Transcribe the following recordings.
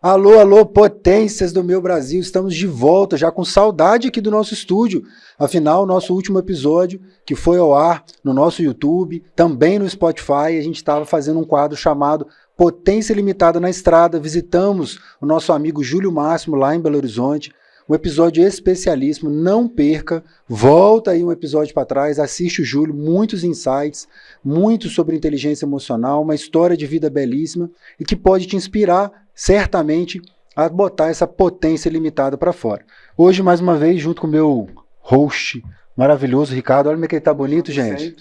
Alô, alô, potências do meu Brasil, estamos de volta, já com saudade aqui do nosso estúdio. Afinal, nosso último episódio, que foi ao ar no nosso YouTube, também no Spotify, a gente estava fazendo um quadro chamado Potência Limitada na Estrada. Visitamos o nosso amigo Júlio Máximo lá em Belo Horizonte. Um episódio especialíssimo, não perca, volta aí um episódio para trás, assiste o Júlio, muitos insights, muito sobre inteligência emocional, uma história de vida belíssima e que pode te inspirar certamente a botar essa potência limitada para fora. Hoje, mais uma vez, junto com o meu host maravilhoso, Ricardo, olha como é que ele tá bonito, gente.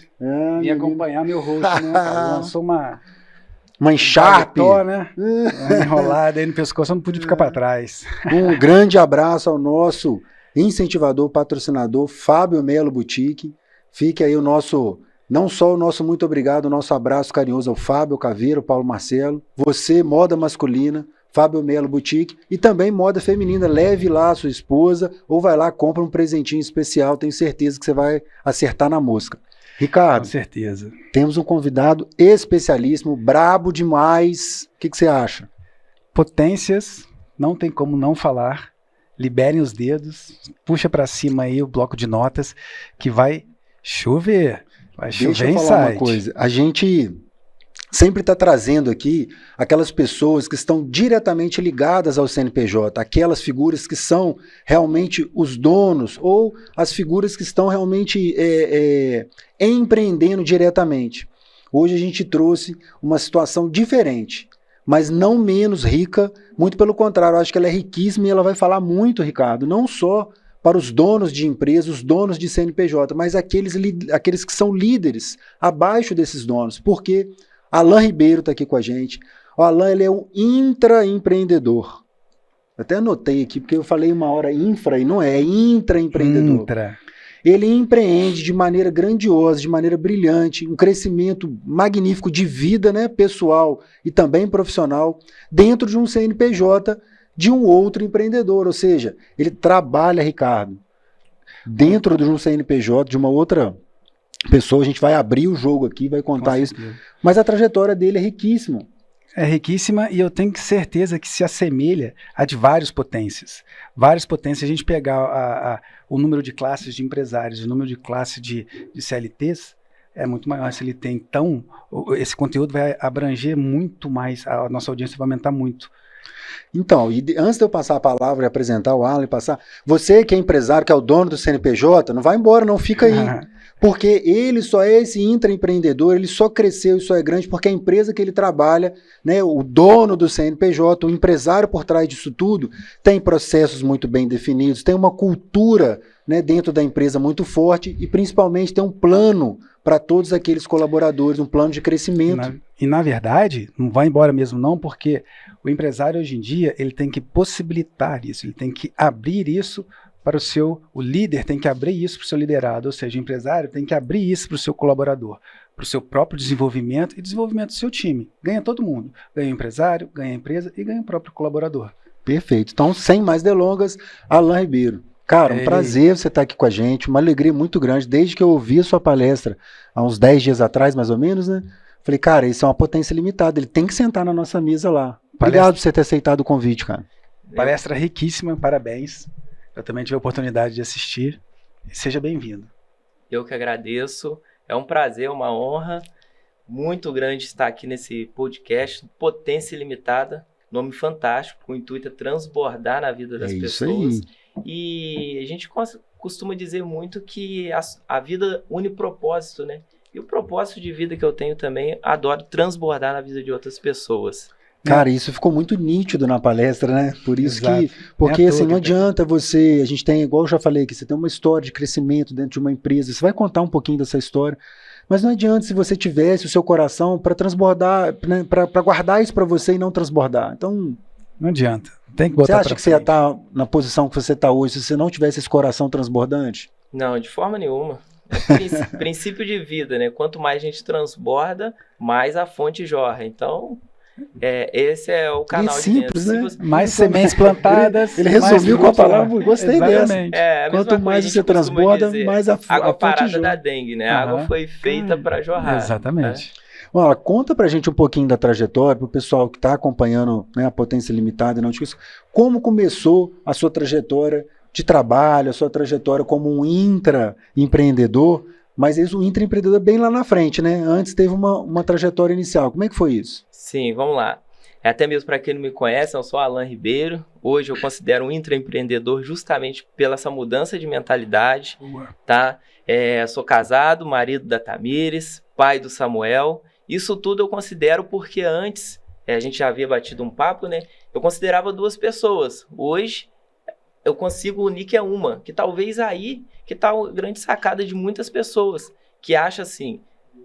E acompanhar meu host, né? Lançou uma Sharp, né? Enrolada aí no pescoço, eu não pude ficar para trás. Um grande abraço ao nosso incentivador, patrocinador, Fábio Melo Boutique. Fique aí o nosso, não só o nosso muito obrigado, o nosso abraço carinhoso ao Fábio Caveiro, Paulo Marcelo. Você, moda masculina, Fábio Melo Boutique. E também moda feminina, leve lá a sua esposa ou vai lá, compra um presentinho especial, tenho certeza que você vai acertar na mosca. Ricardo, com certeza. Temos um convidado especialíssimo, brabo demais. O que você acha? Potências, não tem como não falar. Liberem os dedos, puxa para cima aí o bloco de notas que vai chover. Vai chover em Deixa eu falar uma coisa. A gente sempre está trazendo aqui aquelas pessoas que estão diretamente ligadas ao CNPJ, aquelas figuras que são realmente os donos ou as figuras que estão realmente empreendendo diretamente. Hoje a gente trouxe uma situação diferente, mas não menos rica, muito pelo contrário, eu acho que ela é riquíssima e ela vai falar muito, Ricardo, não só para os donos de empresas, os donos de CNPJ, mas aqueles que são líderes abaixo desses donos, porque Alan Ribeiro está aqui com a gente. O Alan, ele é um intraempreendedor. Até anotei aqui, porque eu falei uma hora infra e não é intraempreendedor. Ele empreende de maneira grandiosa, de maneira brilhante, um crescimento magnífico de vida, né, pessoal e também profissional, dentro de um CNPJ de um outro empreendedor. Ou seja, ele trabalha, Ricardo, dentro de um CNPJ de uma outra pessoa. A gente vai abrir o jogo aqui, vai contar isso. Mas a trajetória dele é riquíssima. É riquíssima e eu tenho certeza que se assemelha a de várias potências. Várias potências, a gente pegar o número de classes de empresários, o número de classes de CLTs, é muito maior. Se ele tem, então, esse conteúdo vai abranger muito mais, a nossa audiência vai aumentar muito. Então, antes de eu passar a palavra e apresentar o Alan e passar, você que é empresário, que é o dono do CNPJ, não vai embora, não, fica aí. Porque ele só é esse intraempreendedor, ele só cresceu e só é grande porque a empresa que ele trabalha, né, o dono do CNPJ, o empresário por trás disso tudo, tem processos muito bem definidos, tem uma cultura, né, dentro da empresa muito forte e principalmente tem um plano para todos aqueles colaboradores, um plano de crescimento. Na verdade, não vai embora mesmo não, porque o empresário hoje em dia ele tem que possibilitar isso, ele tem que abrir isso para o líder tem que abrir isso para o seu liderado, ou seja, o empresário tem que abrir isso para o seu colaborador, para o seu próprio desenvolvimento e desenvolvimento do seu time. Ganha todo mundo, ganha o empresário, ganha a empresa e ganha o próprio colaborador. Perfeito, então sem mais delongas, Alan Ribeiro. Cara, um prazer você estar aqui com a gente, uma alegria muito grande, desde que eu ouvi a sua palestra há uns 10 dias atrás, mais ou menos, né? Falei, cara, isso é uma potência limitada, ele tem que sentar na nossa mesa lá. Obrigado por você ter aceitado o convite, cara. Palestra riquíssima, parabéns. Eu também tive a oportunidade de assistir. Seja bem-vindo. Eu que agradeço. É um prazer, uma honra muito grande estar aqui nesse podcast Potência Ilimitada. Nome fantástico, com o intuito de transbordar na vida das pessoas. E a gente costuma dizer muito que a vida une propósito, né? E o propósito de vida que eu tenho também, adoro transbordar na vida de outras pessoas. Cara, isso ficou muito nítido na palestra, né? Por isso porque assim, não adianta você, a gente tem, igual eu já falei aqui, você tem uma história de crescimento dentro de uma empresa, você vai contar um pouquinho dessa história, mas não adianta se você tivesse o seu coração para transbordar, né, para guardar isso para você e não transbordar. Então, não adianta, tem que botar. Você acha que você ia estar na posição que você está hoje se você não tivesse esse coração transbordante? Não, de forma nenhuma. Princípio de vida, né? Quanto mais a gente transborda, mais a fonte jorra. Então, esse é o canal simples, de né? Mais sementes plantadas. Ele resumiu com a palavra, gostei dessa. Quanto mais você transborda, mais a água fonte parada jorra. da dengue, né? A água foi feita para jorrar. Exatamente. Né? Olha, conta pra gente um pouquinho da trajetória, pro pessoal que está acompanhando, né, a Potência Limitada e Nautilus, como começou a sua trajetória de trabalho, a sua trajetória como um intraempreendedor, mas isso, o intraempreendedor bem lá na frente, né? Antes teve uma trajetória inicial. Como é que foi isso? Sim, vamos lá. Até mesmo para quem não me conhece, eu sou Alan Ribeiro. Hoje eu considero um intraempreendedor justamente pela essa mudança de mentalidade, tá? Sou casado, marido da Tamires, pai do Samuel. Isso tudo eu considero porque antes, a gente já havia batido um papo, né? Eu considerava 2 pessoas. Hoje eu consigo unir que é uma, que talvez aí que está a grande sacada de muitas pessoas, que acham assim,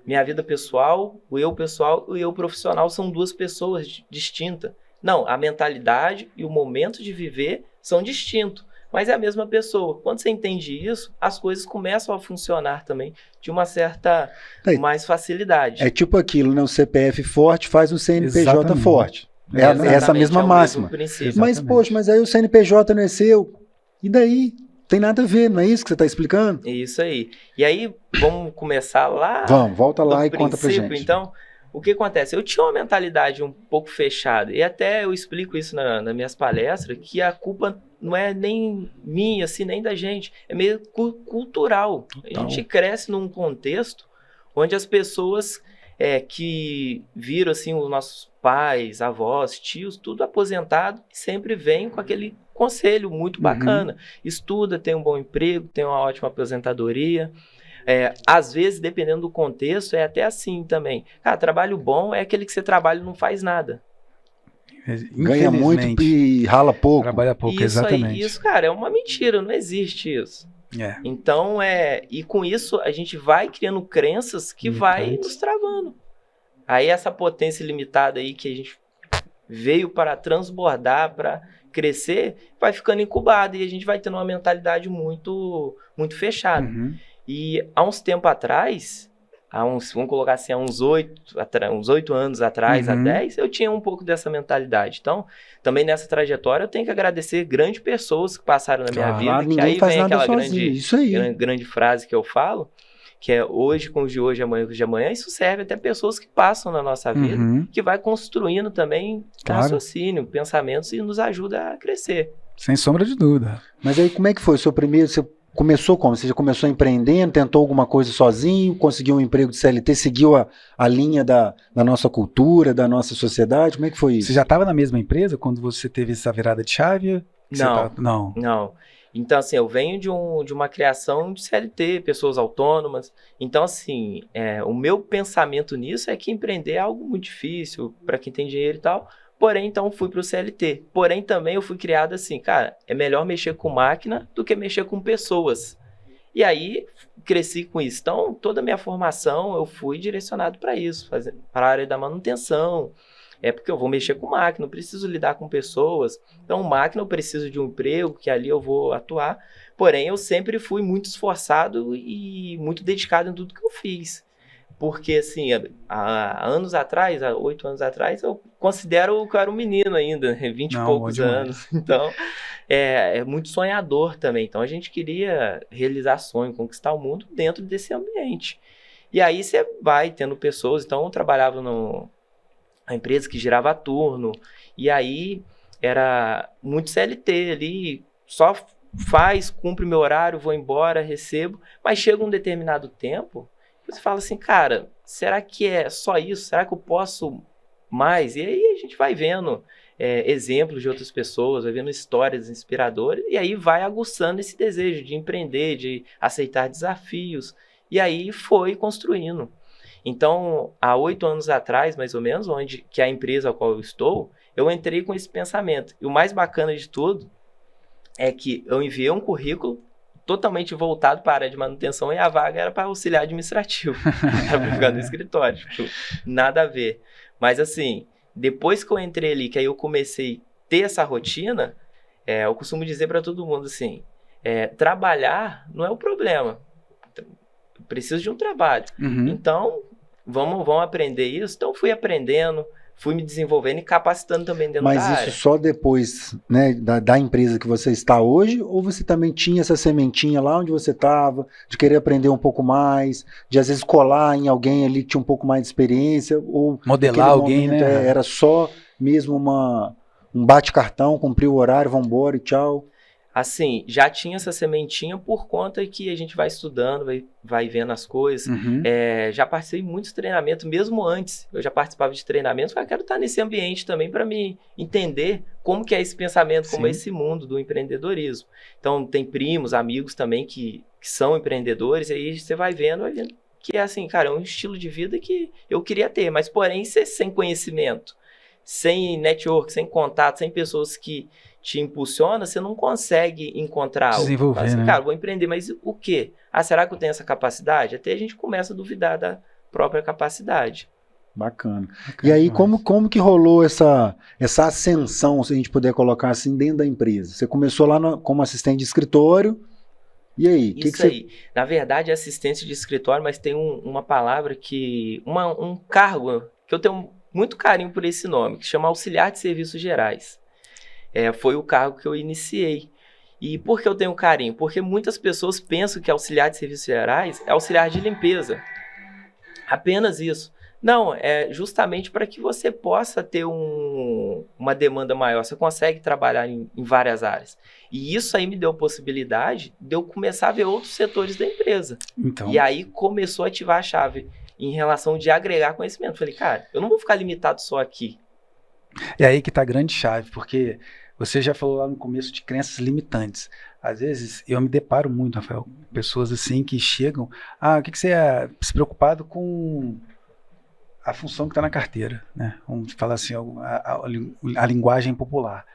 minha vida pessoal e o eu profissional são 2 pessoas distintas. Não, a mentalidade e o momento de viver são distintos, mas é a mesma pessoa. Quando você entende isso, as coisas começam a funcionar também de uma certa mais facilidade. É tipo aquilo, né? O CPF forte faz o CNPJ Exatamente. forte. É essa mesma máxima. Mas, poxa, mas aí o CNPJ não é seu. E daí? Tem nada a ver, não é isso que você está explicando? É isso aí. E aí, vamos começar lá? Vamos, volta lá e conta pra gente. Então, o que acontece? Eu tinha uma mentalidade um pouco fechada, e até eu explico isso nas minhas palestras, que a culpa não é nem minha, assim, nem da gente, é meio cultural. Total. A gente cresce num contexto onde as pessoas que viram assim, os nossos pais, avós, tios, tudo aposentado, sempre vêm com aquele conselho muito bacana. Estuda, tem um bom emprego, tem uma ótima aposentadoria. Às vezes, dependendo do contexto, é até assim também. Cara, trabalho bom é aquele que você trabalha e não faz nada. Ganha muito e rala pouco. Trabalha pouco, Isso exatamente. aí, isso, cara, é uma mentira, não existe isso. Então, e com isso a gente vai criando crenças que vai nos travando. Aí essa potência limitada aí que a gente veio para transbordar, para crescer, vai ficando incubada e a gente vai tendo uma mentalidade muito, muito fechada. E há uns tempos atrás, vamos colocar assim, há uns 8 anos atrás, há 10, eu tinha um pouco dessa mentalidade. Então, também nessa trajetória, eu tenho que agradecer grandes pessoas que passaram na minha vida, que aí vem aquela grande frase que eu falo, que é hoje com os de hoje, amanhã com os de amanhã. Isso serve até pessoas que passam na nossa vida, que vai construindo também raciocínio, pensamentos e nos ajuda a crescer. Sem sombra de dúvida. Mas aí como é que foi o seu primeiro... Você começou como? Você já começou empreendendo, tentou alguma coisa sozinho, conseguiu um emprego de CLT, seguiu a linha da nossa cultura, da nossa sociedade? Como é que foi isso? Você já estava na mesma empresa quando você teve essa virada de chave? Não. Então, assim, eu venho de uma criação de CLT, pessoas autônomas. Então, assim, o meu pensamento nisso é que empreender é algo muito difícil para quem tem dinheiro e tal. Porém, então, fui para o CLT. Porém, também eu fui criado assim, cara, é melhor mexer com máquina do que mexer com pessoas. E aí, cresci com isso. Então, toda a minha formação, eu fui direcionado para isso, para a área da manutenção. Porque eu vou mexer com máquina, eu preciso lidar com pessoas. Então, máquina, eu preciso de um emprego, que ali eu vou atuar. Porém, eu sempre fui muito esforçado e muito dedicado em tudo que eu fiz. Porque, assim, há 8 anos atrás, eu considero que eu era um menino ainda, 20 e poucos anos. Então, é muito sonhador também. Então, a gente queria realizar sonho, conquistar o mundo dentro desse ambiente. E aí, você vai tendo pessoas. Então, eu trabalhava numa empresa que girava a turno. E aí, era muito CLT ali, só cumpre meu horário, vou embora, recebo. Mas chega um determinado tempo... Você fala assim, cara, será que é só isso? Será que eu posso mais? E aí a gente vai vendo exemplos de outras pessoas, vai vendo histórias inspiradoras, e aí vai aguçando esse desejo de empreender, de aceitar desafios. E aí foi construindo. Então, há 8 anos atrás, mais ou menos, que é a empresa a qual eu estou, eu entrei com esse pensamento. E o mais bacana de tudo é que eu enviei um currículo totalmente voltado para a área de manutenção e a vaga era para auxiliar administrativo. Era para ficar no escritório. Tipo, nada a ver. Mas assim, depois que eu entrei ali, que aí eu comecei a ter essa rotina, eu costumo dizer para todo mundo assim, trabalhar não é o problema. Eu preciso de um trabalho. Então, vamos aprender isso. Então, fui aprendendo, fui me desenvolvendo e capacitando também dentro da área. Mas isso só depois, né, da empresa que você está hoje, ou você também tinha essa sementinha lá onde você estava, de querer aprender um pouco mais, de às vezes colar em alguém ali que tinha um pouco mais de experiência, ou modelar alguém, momento, né? Era só mesmo um bate-cartão, cumprir o horário, vamos embora e tchau. Assim, já tinha essa sementinha por conta que a gente vai estudando, vai vendo as coisas. Uhum. Já participei de muitos treinamentos, mesmo antes. Eu já participava de treinamentos, mas quero estar nesse ambiente também para me entender como que é esse pensamento, como é esse mundo do empreendedorismo. Então, tem primos, amigos também que são empreendedores, e aí você vai vendo que é assim, cara, é um estilo de vida que eu queria ter, mas porém sem conhecimento, sem network, sem contato, sem pessoas que te impulsiona, você não consegue encontrar algo. Desenvolver, assim, né? Cara, vou empreender, mas o quê? Será que eu tenho essa capacidade? Até a gente começa a duvidar da própria capacidade. Bacana. E aí, como que rolou essa ascensão, se a gente puder colocar assim, dentro da empresa? Você começou lá como assistente de escritório, e aí? Isso aí. Na verdade, é assistente de escritório, mas tem uma palavra um cargo que eu tenho muito carinho por esse nome, que chama auxiliar de serviços gerais. Foi o cargo que eu iniciei. E por que eu tenho carinho? Porque muitas pessoas pensam que auxiliar de serviços gerais é auxiliar de limpeza. Apenas isso. Não, é justamente para que você possa ter uma demanda maior. Você consegue trabalhar em várias áreas. E isso aí me deu a possibilidade de eu começar a ver outros setores da empresa. Então. E aí começou a ativar a chave em relação de agregar conhecimento. Falei, cara, eu não vou ficar limitado só aqui. É aí que está a grande chave, porque você já falou lá no começo de crenças limitantes. Às vezes, eu me deparo muito, Rafael, com pessoas assim que chegam, o que você é se preocupado com a função que está na carteira, né? Vamos falar assim, a linguagem popular.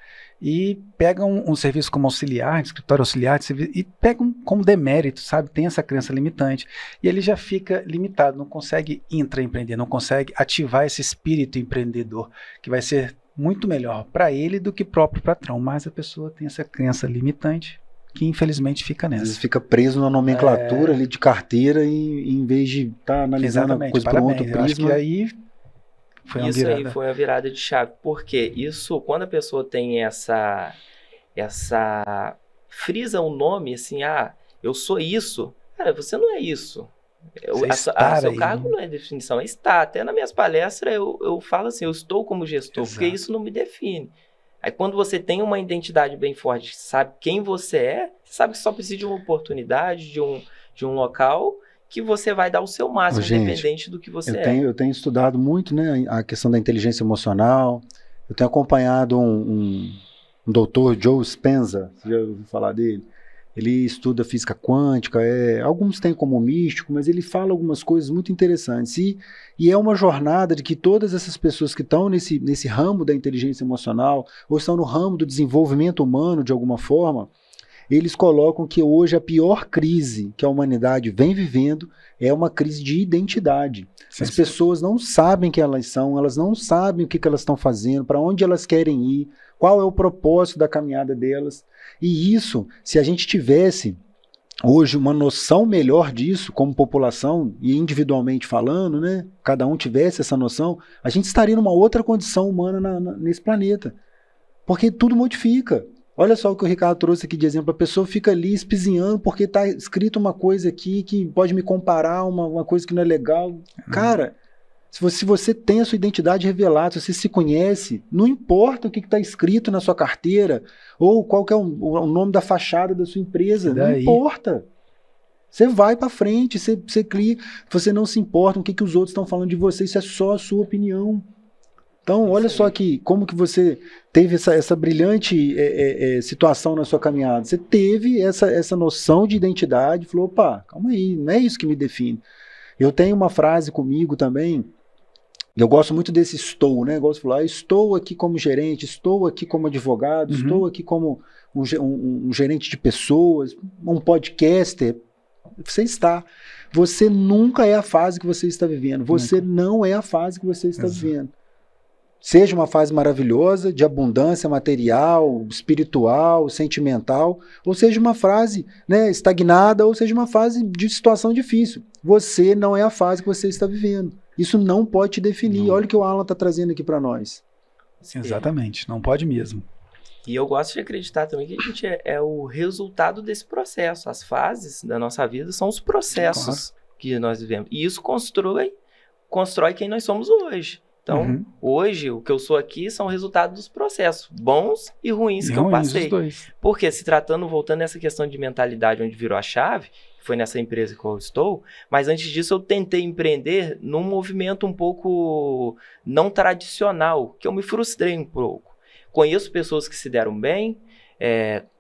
E pegam um serviço como auxiliar, escritório auxiliar de serviço, e pegam como demérito, sabe? Tem essa crença limitante. E ele já fica limitado, não consegue intraempreender, não consegue ativar esse espírito empreendedor, que vai ser muito melhor para ele do que o próprio patrão. Mas a pessoa tem essa crença limitante que infelizmente fica nessa. Às vezes fica preso na nomenclatura ali de carteira e em vez de estar analisando a coisa por um outro prisma. Eu acho que aí foi isso aí foi uma virada de chave. Porque isso, quando a pessoa tem essa frisa o nome, assim, eu sou isso. Cara, você não é isso. Seu cargo não é definição, é estar. Até nas minhas palestras eu falo assim, eu estou como gestor, porque isso não me define. Aí quando você tem uma identidade bem forte, sabe quem você é, você sabe que só precisa de uma oportunidade, de um local que você vai dar o seu máximo, independente do que você Eu tenho estudado muito, né, a questão da inteligência emocional. Eu tenho acompanhado um doutor, Joe Dispenza, você já ouviu falar dele? Ele estuda física quântica, alguns têm como místico, mas ele fala algumas coisas muito interessantes. E é uma jornada de que todas essas pessoas que estão nesse ramo da inteligência emocional, ou estão no ramo do desenvolvimento humano de alguma forma, eles colocam que hoje a pior crise que a humanidade vem vivendo é uma crise de identidade. As pessoas não sabem quem elas são, elas não sabem o que elas estão fazendo, para onde elas querem ir, qual é o propósito da caminhada delas. E isso, se a gente tivesse hoje uma noção melhor disso como população e individualmente falando, né, cada um tivesse essa noção, a gente estaria numa outra condição humana nesse planeta. Porque tudo modifica. Olha só o que o Ricardo trouxe aqui de exemplo, a pessoa fica ali espizinhando porque está escrito uma coisa aqui que pode me comparar uma coisa que não é legal. Cara, se você tem a sua identidade revelada, se você se conhece, não importa o que está escrito na sua carteira ou qual que é o nome da fachada da sua empresa, não importa. Você vai para frente, você clica, você não se importa com o que os outros estão falando de você, isso é só a sua opinião. Então, olha só como que você teve essa brilhante situação na sua caminhada. Você teve essa noção de identidade, falou, opa, calma aí, não é isso que me define. Eu tenho uma frase comigo também, eu gosto muito desse estou, né? Eu gosto de falar, estou aqui como gerente, estou aqui como advogado, estou aqui como um gerente de pessoas, um podcaster. Você está. Você nunca é a fase que você está vivendo. Você não é a fase que você está vivendo. Seja uma fase maravilhosa, de abundância material, espiritual, sentimental, ou seja uma fase, né, estagnada, ou seja uma fase de situação difícil. Você não é a fase que você está vivendo. Isso não pode te definir. Não. Olha o que o Alan está trazendo aqui para nós. Exatamente, não pode mesmo. E eu gosto de acreditar também que a gente é o resultado desse processo. As fases da nossa vida são os processos que nós vivemos. E isso constrói quem nós somos hoje. Então, hoje, o que eu sou aqui são resultados dos processos, bons e ruins que eu passei. Os dois. Porque voltando nessa questão de mentalidade, onde virou a chave, que foi nessa empresa que eu estou, mas antes disso eu tentei empreender num movimento um pouco não tradicional, que eu me frustrei um pouco. Conheço pessoas que se deram bem,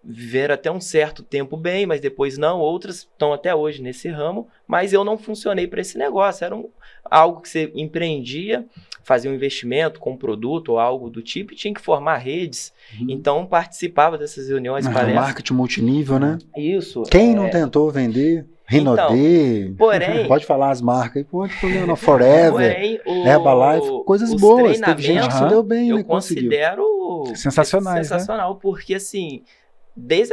viveram até um certo tempo bem, mas depois não, outras estão até hoje nesse ramo, mas eu não funcionei para esse negócio, era algo que você empreendia, fazia um investimento com um produto ou algo do tipo e tinha que formar redes, então participava dessas reuniões, palestras. Marketing multinível, né? Isso. Quem não tentou vender? Rinodê, então, porém, pode falar as marcas aí, pode problema, Forever, porém, Herbalife, coisas boas, teve gente que se deu bem, eu né, considero sensacional, porque assim, desde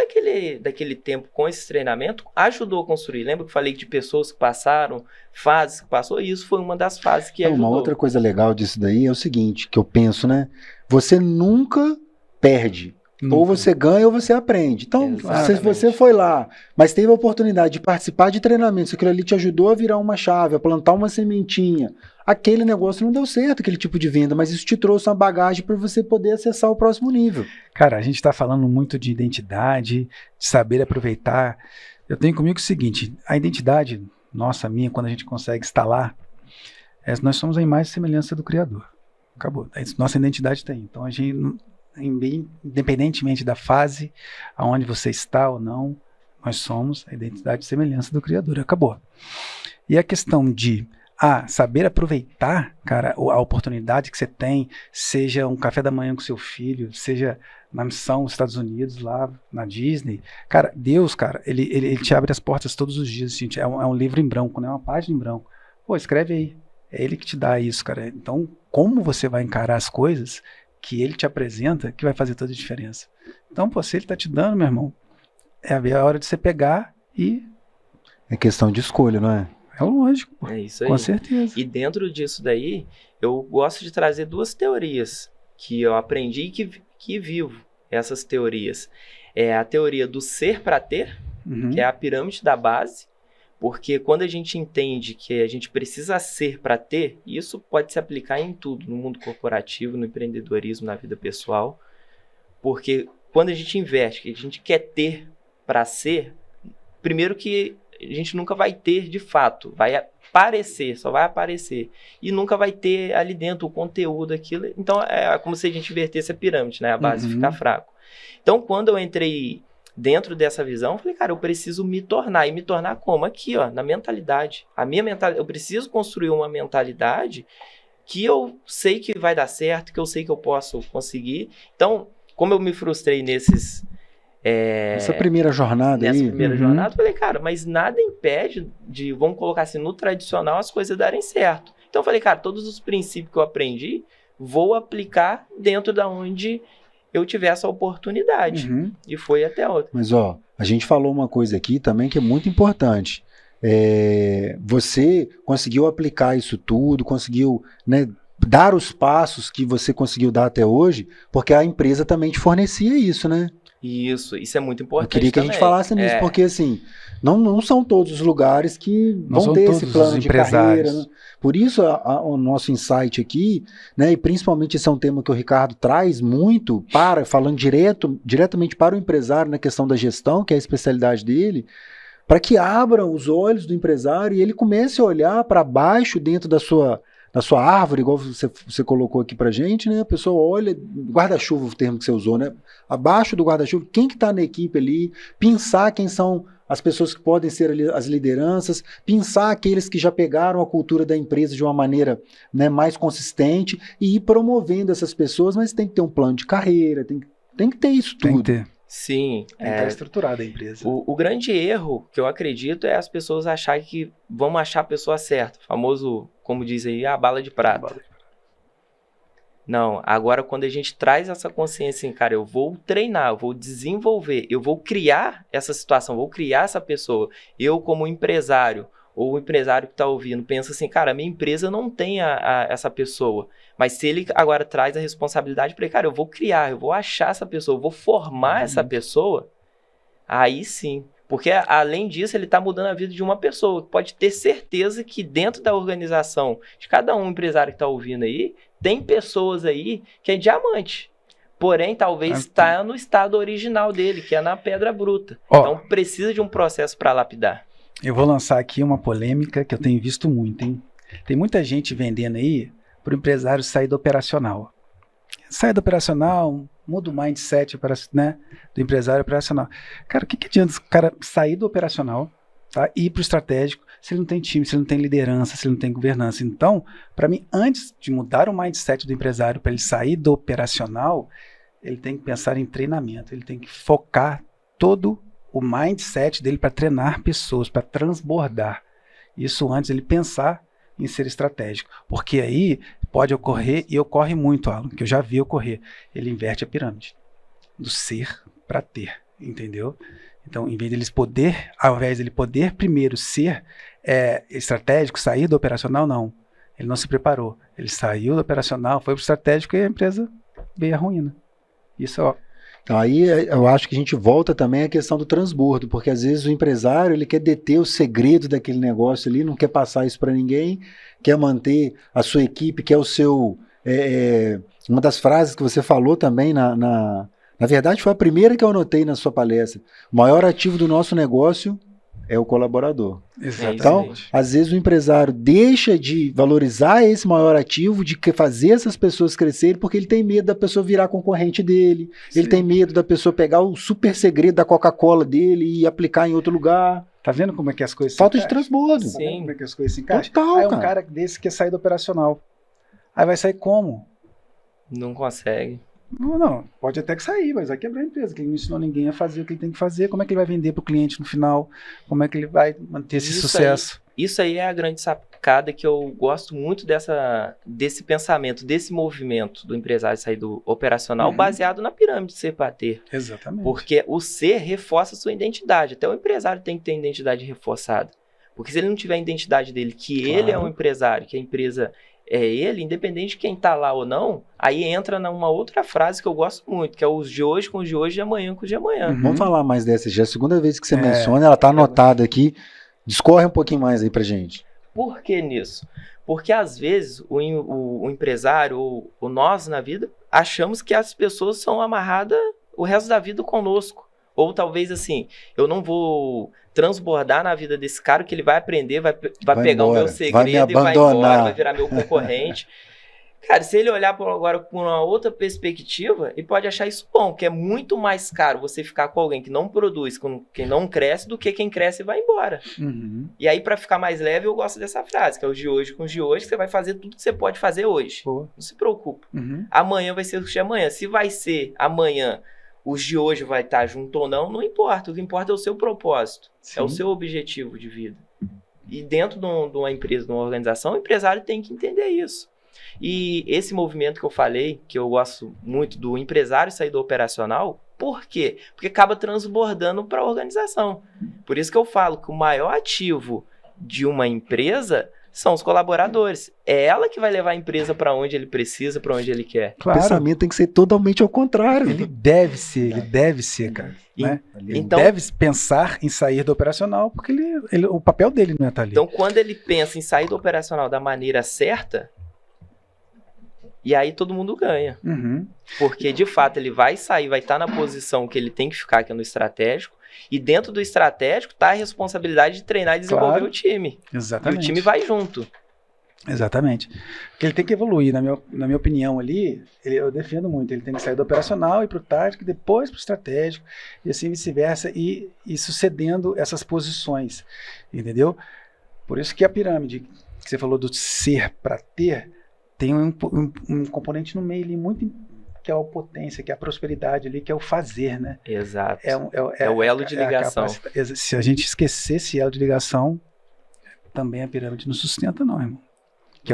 daquele tempo com esse treinamento, ajudou a construir. Lembra que eu falei de pessoas que passaram, fases que passou, e isso foi uma das fases que ajudou. Uma outra coisa legal disso daí é o seguinte, que eu penso, né, você nunca perde. Ou você ganha ou você aprende. Então, se você foi lá, mas teve a oportunidade de participar de treinamentos, aquilo ali te ajudou a virar uma chave, a plantar uma sementinha, aquele negócio não deu certo, aquele tipo de venda, mas isso te trouxe uma bagagem para você poder acessar o próximo nível. Cara, a gente está falando muito de identidade, de saber aproveitar. Eu tenho comigo o seguinte, a identidade nossa, minha, quando a gente consegue instalar, nós somos a imagem e semelhança do Criador. Acabou. Nossa identidade tem. Então, a gente... independentemente da fase aonde você está ou não, nós somos a identidade e semelhança do Criador, acabou. E a questão de saber aproveitar, cara, a oportunidade que você tem, seja um café da manhã com seu filho, seja na missão nos Estados Unidos, lá na Disney, cara, Deus, cara, ele te abre as portas todos os dias, gente, é um livro em branco, né, uma página em branco, pô, escreve aí, é ele que te dá isso, cara, então como você vai encarar as coisas que ele te apresenta, que vai fazer toda a diferença. Então, pô, se ele tá te dando, meu irmão, é a hora de você pegar e... É questão de escolha, não é? É lógico, pô. É isso aí. Com certeza. E dentro disso daí, eu gosto de trazer duas teorias que eu aprendi e que vivo essas teorias. É a teoria do ser para ter, que é a pirâmide da base, porque quando a gente entende que a gente precisa ser para ter, isso pode se aplicar em tudo, no mundo corporativo, no empreendedorismo, na vida pessoal. Porque quando a gente investe, que a gente quer ter para ser, primeiro que a gente nunca vai ter de fato, vai aparecer, só vai aparecer. E nunca vai ter ali dentro o conteúdo, aquilo. Então é como se a gente invertesse a pirâmide, né? A base fica fraco. Então quando eu entrei dentro dessa visão, eu falei, cara, eu preciso me tornar. E me tornar como? Aqui, ó, na mentalidade. A minha mentalidade, eu preciso construir uma mentalidade que eu sei que vai dar certo, que eu sei que eu posso conseguir. Então, como eu me frustrei essa primeira jornada nessa aí. primeira jornada, eu falei, cara, mas nada impede de, vamos colocar assim, no tradicional, as coisas darem certo. Então, eu falei, cara, todos os princípios que eu aprendi, vou aplicar dentro da onde eu tiver essa oportunidade. E foi até outra. Mas, ó, a gente falou uma coisa aqui também que é muito importante. Você conseguiu aplicar isso tudo, conseguiu, né, dar os passos que você conseguiu dar até hoje, porque a empresa também te fornecia isso, né? Isso é muito importante. Eu queria que também. A gente falasse nisso, porque assim, não são todos os lugares que vão ter esse plano de carreira, né? Por isso o nosso insight aqui, né, e principalmente esse é um tema que o Ricardo traz muito, falando diretamente para o empresário na questão da gestão, que é a especialidade dele, para que abra os olhos do empresário e ele comece a olhar para baixo dentro da sua árvore, igual você colocou aqui pra gente, né? A pessoa olha, guarda-chuva, o termo que você usou, né? Abaixo do guarda-chuva, quem que tá na equipe ali, pensar quem são as pessoas que podem ser ali as lideranças, pensar aqueles que já pegaram a cultura da empresa de uma maneira, né, mais consistente e ir promovendo essas pessoas, mas tem que ter um plano de carreira, tem que ter isso tudo. Tem que ter. Sim. Tá estruturada a empresa. O grande erro que eu acredito é as pessoas acharem que vão achar a pessoa certa. Famoso, como diz aí, a bala de prata. Não, agora quando a gente traz essa consciência, assim, cara, eu vou treinar, eu vou desenvolver, eu vou criar essa situação, vou criar essa pessoa. Eu como empresário, ou o empresário que está ouvindo, pensa assim, cara, minha empresa não tem essa pessoa. Mas se ele agora traz a responsabilidade para ele, cara, eu vou criar, eu vou achar essa pessoa, eu vou formar essa pessoa, aí sim. Porque, além disso, ele está mudando a vida de uma pessoa. Pode ter certeza que dentro da organização de cada um empresário que está ouvindo aí, tem pessoas aí que é diamante. Porém, talvez está no estado original dele, que é na pedra bruta. Então, precisa de um processo para lapidar. Eu vou lançar aqui uma polêmica que eu tenho visto muito, hein? Tem muita gente vendendo aí para o empresário sair do operacional. Sai do operacional, muda o mindset, né, do empresário operacional. Cara, o que adianta o cara sair do operacional, tá, e ir para o estratégico, se ele não tem time, se ele não tem liderança, se ele não tem governança? Então, para mim, antes de mudar o mindset do empresário para ele sair do operacional, ele tem que pensar em treinamento, ele tem que focar todo o mindset dele para treinar pessoas, para transbordar. Isso antes ele pensar em ser estratégico. Porque aí pode ocorrer, e ocorre muito, Alan, que eu já vi ocorrer. Ele inverte a pirâmide. Do ser para ter, entendeu? Então, ao invés dele poder primeiro ser estratégico, sair do operacional, não. Ele não se preparou. Ele saiu do operacional, foi para o estratégico e a empresa veio à ruína. Isso, ó. Então, aí eu acho que a gente volta também à questão do transbordo, porque às vezes o empresário ele quer deter o segredo daquele negócio ali, não quer passar isso para ninguém, quer manter a sua equipe, quer o seu... uma das frases que você falou também, na verdade foi a primeira que eu anotei na sua palestra, o maior ativo do nosso negócio é o colaborador. Exatamente. Então, às vezes o empresário deixa de valorizar esse maior ativo, de fazer essas pessoas crescerem, porque ele tem medo da pessoa virar concorrente dele, ele tem medo da pessoa pegar o super segredo da Coca-Cola dele e aplicar em outro lugar. Tá vendo como é que as coisas Falta de transbordo. Tá vendo como é que as coisas se encaixam? Total, aí um cara desse quer sair do operacional. Aí vai sair como? Não consegue. Não, pode até que sair, mas vai quebrar a empresa, que ele não ensinou ninguém a fazer o que ele tem que fazer. Como é que ele vai vender para o cliente no final? Como é que ele vai manter esse sucesso? Isso aí é a grande sacada, que eu gosto muito desse pensamento, desse movimento do empresário sair do operacional, baseado na pirâmide de ser para ter. Exatamente. Porque o ser reforça a sua identidade. Até o empresário tem que ter identidade reforçada. Porque se ele não tiver a identidade dele, que ele é um empresário, que a empresa é ele, independente de quem está lá ou não, aí entra numa outra frase que eu gosto muito, que é os de hoje com os de hoje e amanhã com os de amanhã. Vamos falar mais dessa, já é a segunda vez que você menciona, ela está anotada aqui. Discorre um pouquinho mais aí pra gente. Por que nisso? Porque às vezes o empresário ou nós na vida achamos que as pessoas são amarradas o resto da vida conosco. Ou talvez assim, eu não vou transbordar na vida desse cara, que ele vai aprender, vai pegar o meu segredo e vai embora, vai virar meu concorrente. Cara, se ele olhar agora por uma outra perspectiva, ele pode achar isso bom, que é muito mais caro você ficar com alguém que não produz, com quem não cresce, do que quem cresce e vai embora. E aí, para ficar mais leve, eu gosto dessa frase, que é os de hoje com os de hoje, que você vai fazer tudo que você pode fazer hoje. Não se preocupa. Amanhã vai ser o de amanhã. Se vai ser amanhã, os de hoje vai estar junto ou não, não importa. O que importa é o seu propósito, é o seu objetivo de vida. E dentro de uma empresa, de uma organização, o empresário tem que entender isso. E esse movimento que eu falei, que eu gosto muito do empresário sair do operacional, por quê? Porque acaba transbordando para a organização. Por isso que eu falo que o maior ativo de uma empresa são os colaboradores. É ela que vai levar a empresa para onde ele precisa, para onde ele quer. Claro. O pensamento tem que ser totalmente ao contrário. Ele deve ser, cara. Né? Ele deve pensar em sair do operacional, porque o papel dele não é estar ali. Então, quando ele pensa em sair do operacional da maneira certa, e aí todo mundo ganha. Porque, de fato, ele vai sair, vai estar na posição que ele tem que ficar, que é no estratégico, e dentro do estratégico está a responsabilidade de treinar e desenvolver o time. Exatamente. E o time vai junto. Exatamente. Porque ele tem que evoluir, na minha opinião ali, eu defendo muito, ele tem que sair do operacional e para o tático, e depois para o estratégico, e assim vice-versa, e sucedendo essas posições, entendeu? Por isso que a pirâmide, que você falou do ser para ter, tem um componente no meio ali muito, que é a potência, que é a prosperidade ali, que é o fazer, né? Exato. É o elo de ligação. Se a gente esquecer esse elo de ligação, também a pirâmide não sustenta não, irmão.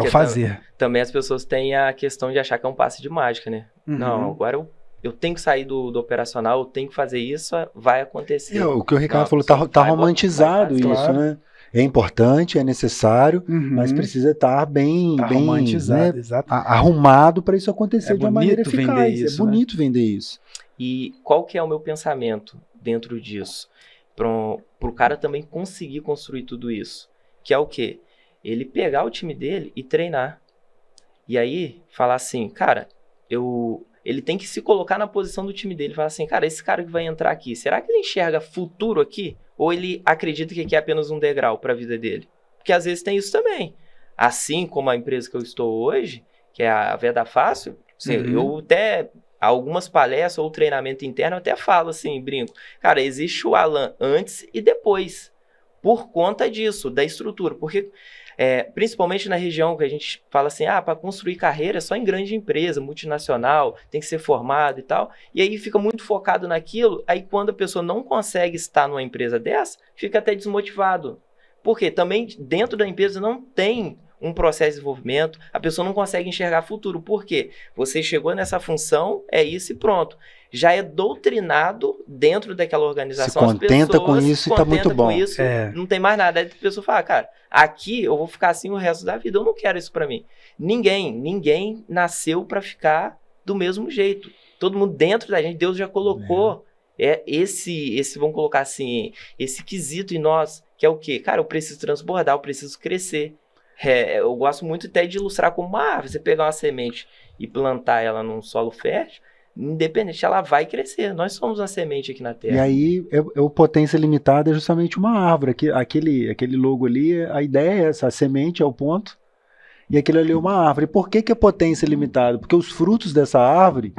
Que é o fazer. Também as pessoas têm a questão de achar que é um passe de mágica, né? Não, agora eu tenho que sair do operacional, eu tenho que fazer isso, vai acontecer. O que o Ricardo falou, tá romantizado isso, claro, né? É importante, é necessário, mas precisa estar bem romantizado, né, arrumado para isso acontecer de uma maneira eficaz. Isso, é bonito vender isso. E qual que é o meu pensamento dentro disso? Pro cara também conseguir construir tudo isso. Que é o quê? Ele pegar o time dele e treinar. E aí, falar assim, cara, ele tem que se colocar na posição do time dele. Falar assim, cara, esse cara que vai entrar aqui, será que ele enxerga futuro aqui? Ou ele acredita que aqui é apenas um degrau para a vida dele? Porque às vezes tem isso também. Assim como a empresa que eu estou hoje, que é a Veda Fácil, assim, eu até, algumas palestras ou treinamento interno, eu até falo assim, brinco. Cara, existe o Alan antes e depois. Por conta disso, da estrutura. Porque... principalmente na região que a gente fala assim, para construir carreira é só em grande empresa, multinacional, tem que ser formado e tal, e aí fica muito focado naquilo, aí quando a pessoa não consegue estar numa empresa dessa, fica até desmotivado, porque também dentro da empresa não tem um processo de desenvolvimento, a pessoa não consegue enxergar futuro, por quê? Você chegou nessa função, é isso e pronto. Já é doutrinado dentro daquela organização. Se contenta com isso e está muito bom. Isso, não tem mais nada. Aí a pessoa fala, cara, aqui eu vou ficar assim o resto da vida, eu não quero isso para mim. Ninguém nasceu para ficar do mesmo jeito. Todo mundo dentro da gente, Deus já colocou esse, vamos colocar assim, esse quesito em nós, que é o quê? Cara, eu preciso transbordar, eu preciso crescer. Eu gosto muito até de ilustrar como uma árvore. Você pegar uma semente e plantar ela num solo fértil, independente, ela vai crescer. Nós somos uma semente aqui na Terra. E aí, o potência limitada é justamente uma árvore. Aquele logo ali, a ideia é essa, a semente é o ponto, e aquilo ali é uma árvore. Por que é potência limitada? Porque os frutos dessa árvore,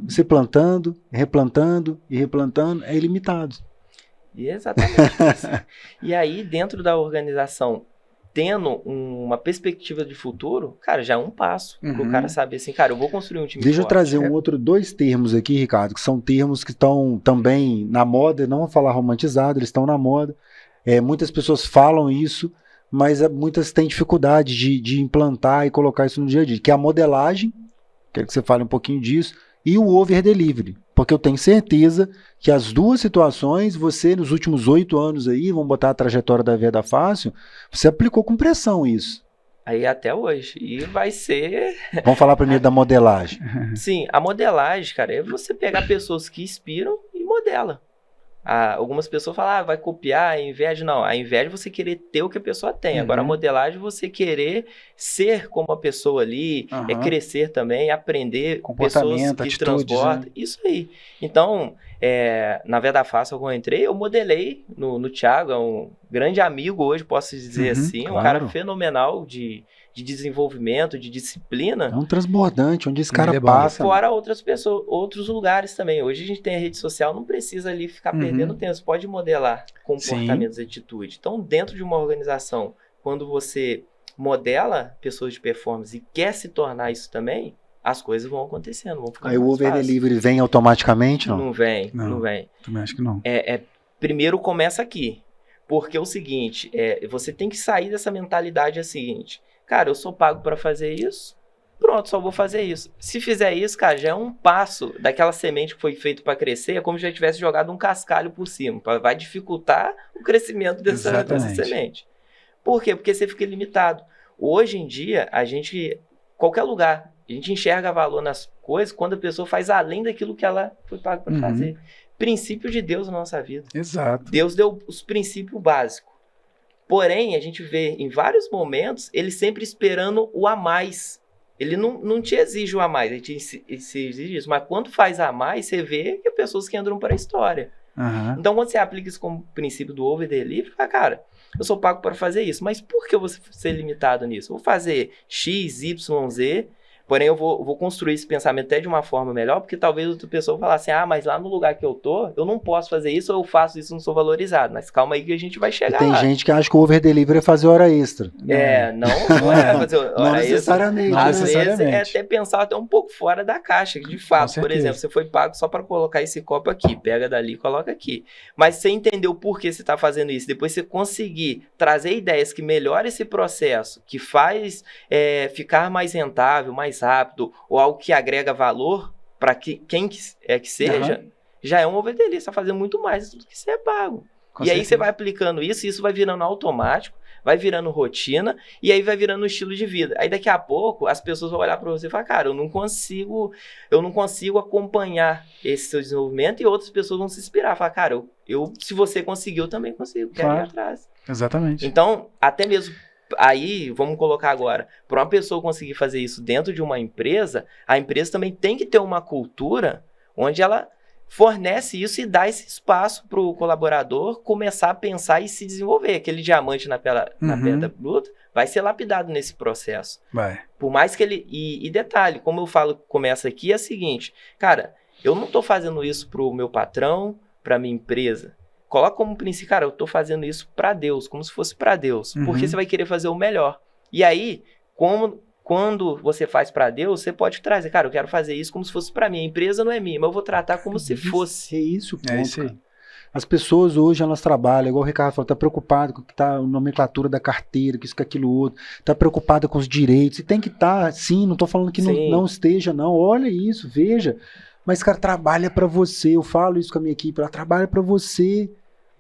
você plantando, replantando e replantando, é ilimitado. E exatamente isso. E aí, dentro da organização, tendo uma perspectiva de futuro, cara, já é um passo para o cara saber assim, cara, eu vou construir um time Deixa forte. Eu trazer dois termos aqui, Ricardo, que são termos que estão também na moda, não vou falar romantizado, eles estão na moda. Muitas pessoas falam isso, mas muitas têm dificuldade de implantar e colocar isso no dia a dia, que é a modelagem, quero que você fale um pouquinho disso, e o over-delivery, porque eu tenho certeza que as duas situações, você nos últimos 8 anos aí, vamos botar a trajetória da Veda Fácil, você aplicou com pressão isso. Aí até hoje, e vai ser... Vamos falar primeiro da modelagem. Sim, a modelagem, cara, é você pegar pessoas que inspiram e modela. Algumas pessoas falam, vai copiar, a inveja. Não, a inveja é você querer ter o que a pessoa tem. Agora, a modelagem é você querer ser como a pessoa ali, crescer também, aprender pessoas que transbordam. Né? Isso aí. Então, na Veda Fácil, quando eu entrei, eu modelei no Thiago, é um grande amigo hoje, posso dizer assim, claro. Um cara fenomenal de desenvolvimento, de disciplina. É um transbordante, onde esse cara passa. Fora outras pessoas, outros lugares também. Hoje a gente tem a rede social, não precisa ali ficar perdendo tempo, você pode modelar comportamentos e atitudes. Então, dentro de uma organização, quando você modela pessoas de performance e quer se tornar isso também, as coisas vão acontecendo, vão ficar mais fáceis. Aí o over-delivery vem automaticamente, não? Não vem. Também acho que não. Primeiro começa aqui. Porque é o seguinte, você tem que sair dessa mentalidade seguinte. Cara, eu sou pago para fazer isso, pronto, só vou fazer isso. Se fizer isso, cara, já é um passo daquela semente que foi feito para crescer, é como se já tivesse jogado um cascalho por cima, vai dificultar o crescimento dessa semente. Por quê? Porque você fica limitado. Hoje em dia, qualquer lugar, a gente enxerga valor nas coisas quando a pessoa faz além daquilo que ela foi paga para fazer. Princípio de Deus na nossa vida. Exato. Deus deu os princípios básicos. Porém, a gente vê em vários momentos ele sempre esperando o a mais. Ele não te exige o a mais, ele te exige isso. Mas quando faz a mais, você vê que é pessoas que entram para a história. Então, quando você aplica isso como princípio do over-delivery, fala, cara, eu sou pago para fazer isso. Mas por que eu vou ser limitado nisso? Eu vou fazer X, Y, Z, Porém, eu vou construir esse pensamento até de uma forma melhor, porque talvez outra pessoa falar assim, mas lá no lugar que eu tô, eu não posso fazer isso, ou eu faço isso e não sou valorizado. Mas calma aí que a gente vai chegar Tem lá. gente que acha que o over-delivery é fazer hora extra. Não é fazer hora não necessariamente. extra. Às necessariamente. vezes é até pensar até um pouco fora da caixa, de fato. Por exemplo, você foi pago só para colocar esse copo aqui, pega dali e coloca aqui. Mas você entendeu por que você está fazendo isso, depois você conseguir trazer ideias que melhorem esse processo, que faz ficar mais rentável, mais rápido, ou algo que agrega valor para quem que seja, já é um over-delivery, você está fazendo muito mais do que você é pago. Aí você vai aplicando isso, e isso vai virando automático, vai virando rotina, e aí vai virando um estilo de vida. Aí daqui a pouco as pessoas vão olhar para você e falar, cara, eu não consigo acompanhar esse seu desenvolvimento, e outras pessoas vão se inspirar, falar, cara, se você conseguiu, eu também consigo, quero ir atrás. Exatamente. Então, até mesmo aí, vamos colocar agora, para uma pessoa conseguir fazer isso dentro de uma empresa, a empresa também tem que ter uma cultura onde ela fornece isso e dá esse espaço para o colaborador começar a pensar e se desenvolver. Aquele diamante na pedra bruta vai ser lapidado nesse processo. Vai. Por mais que ele... E detalhe, como eu falo, começa aqui, é o seguinte, cara, eu não estou fazendo isso para o meu patrão, para minha empresa. Coloca como princípio, cara, eu estou fazendo isso para Deus, como se fosse para Deus, porque você vai querer fazer o melhor. E aí, quando você faz para Deus, você pode trazer, cara, eu quero fazer isso como se fosse para mim. A empresa não é minha, mas eu vou tratar como se fosse. É isso o ponto, É isso aí. cara. As pessoas hoje, elas trabalham, igual o Ricardo falou, tá preocupado com o que tá a nomenclatura da carteira, que isso, que aquilo outro, tá preocupado com os direitos, e tem que estar, sim, não tô falando que não esteja, não, olha isso, veja, mas, cara, trabalha para você, eu falo isso com a minha equipe, ela trabalha para você,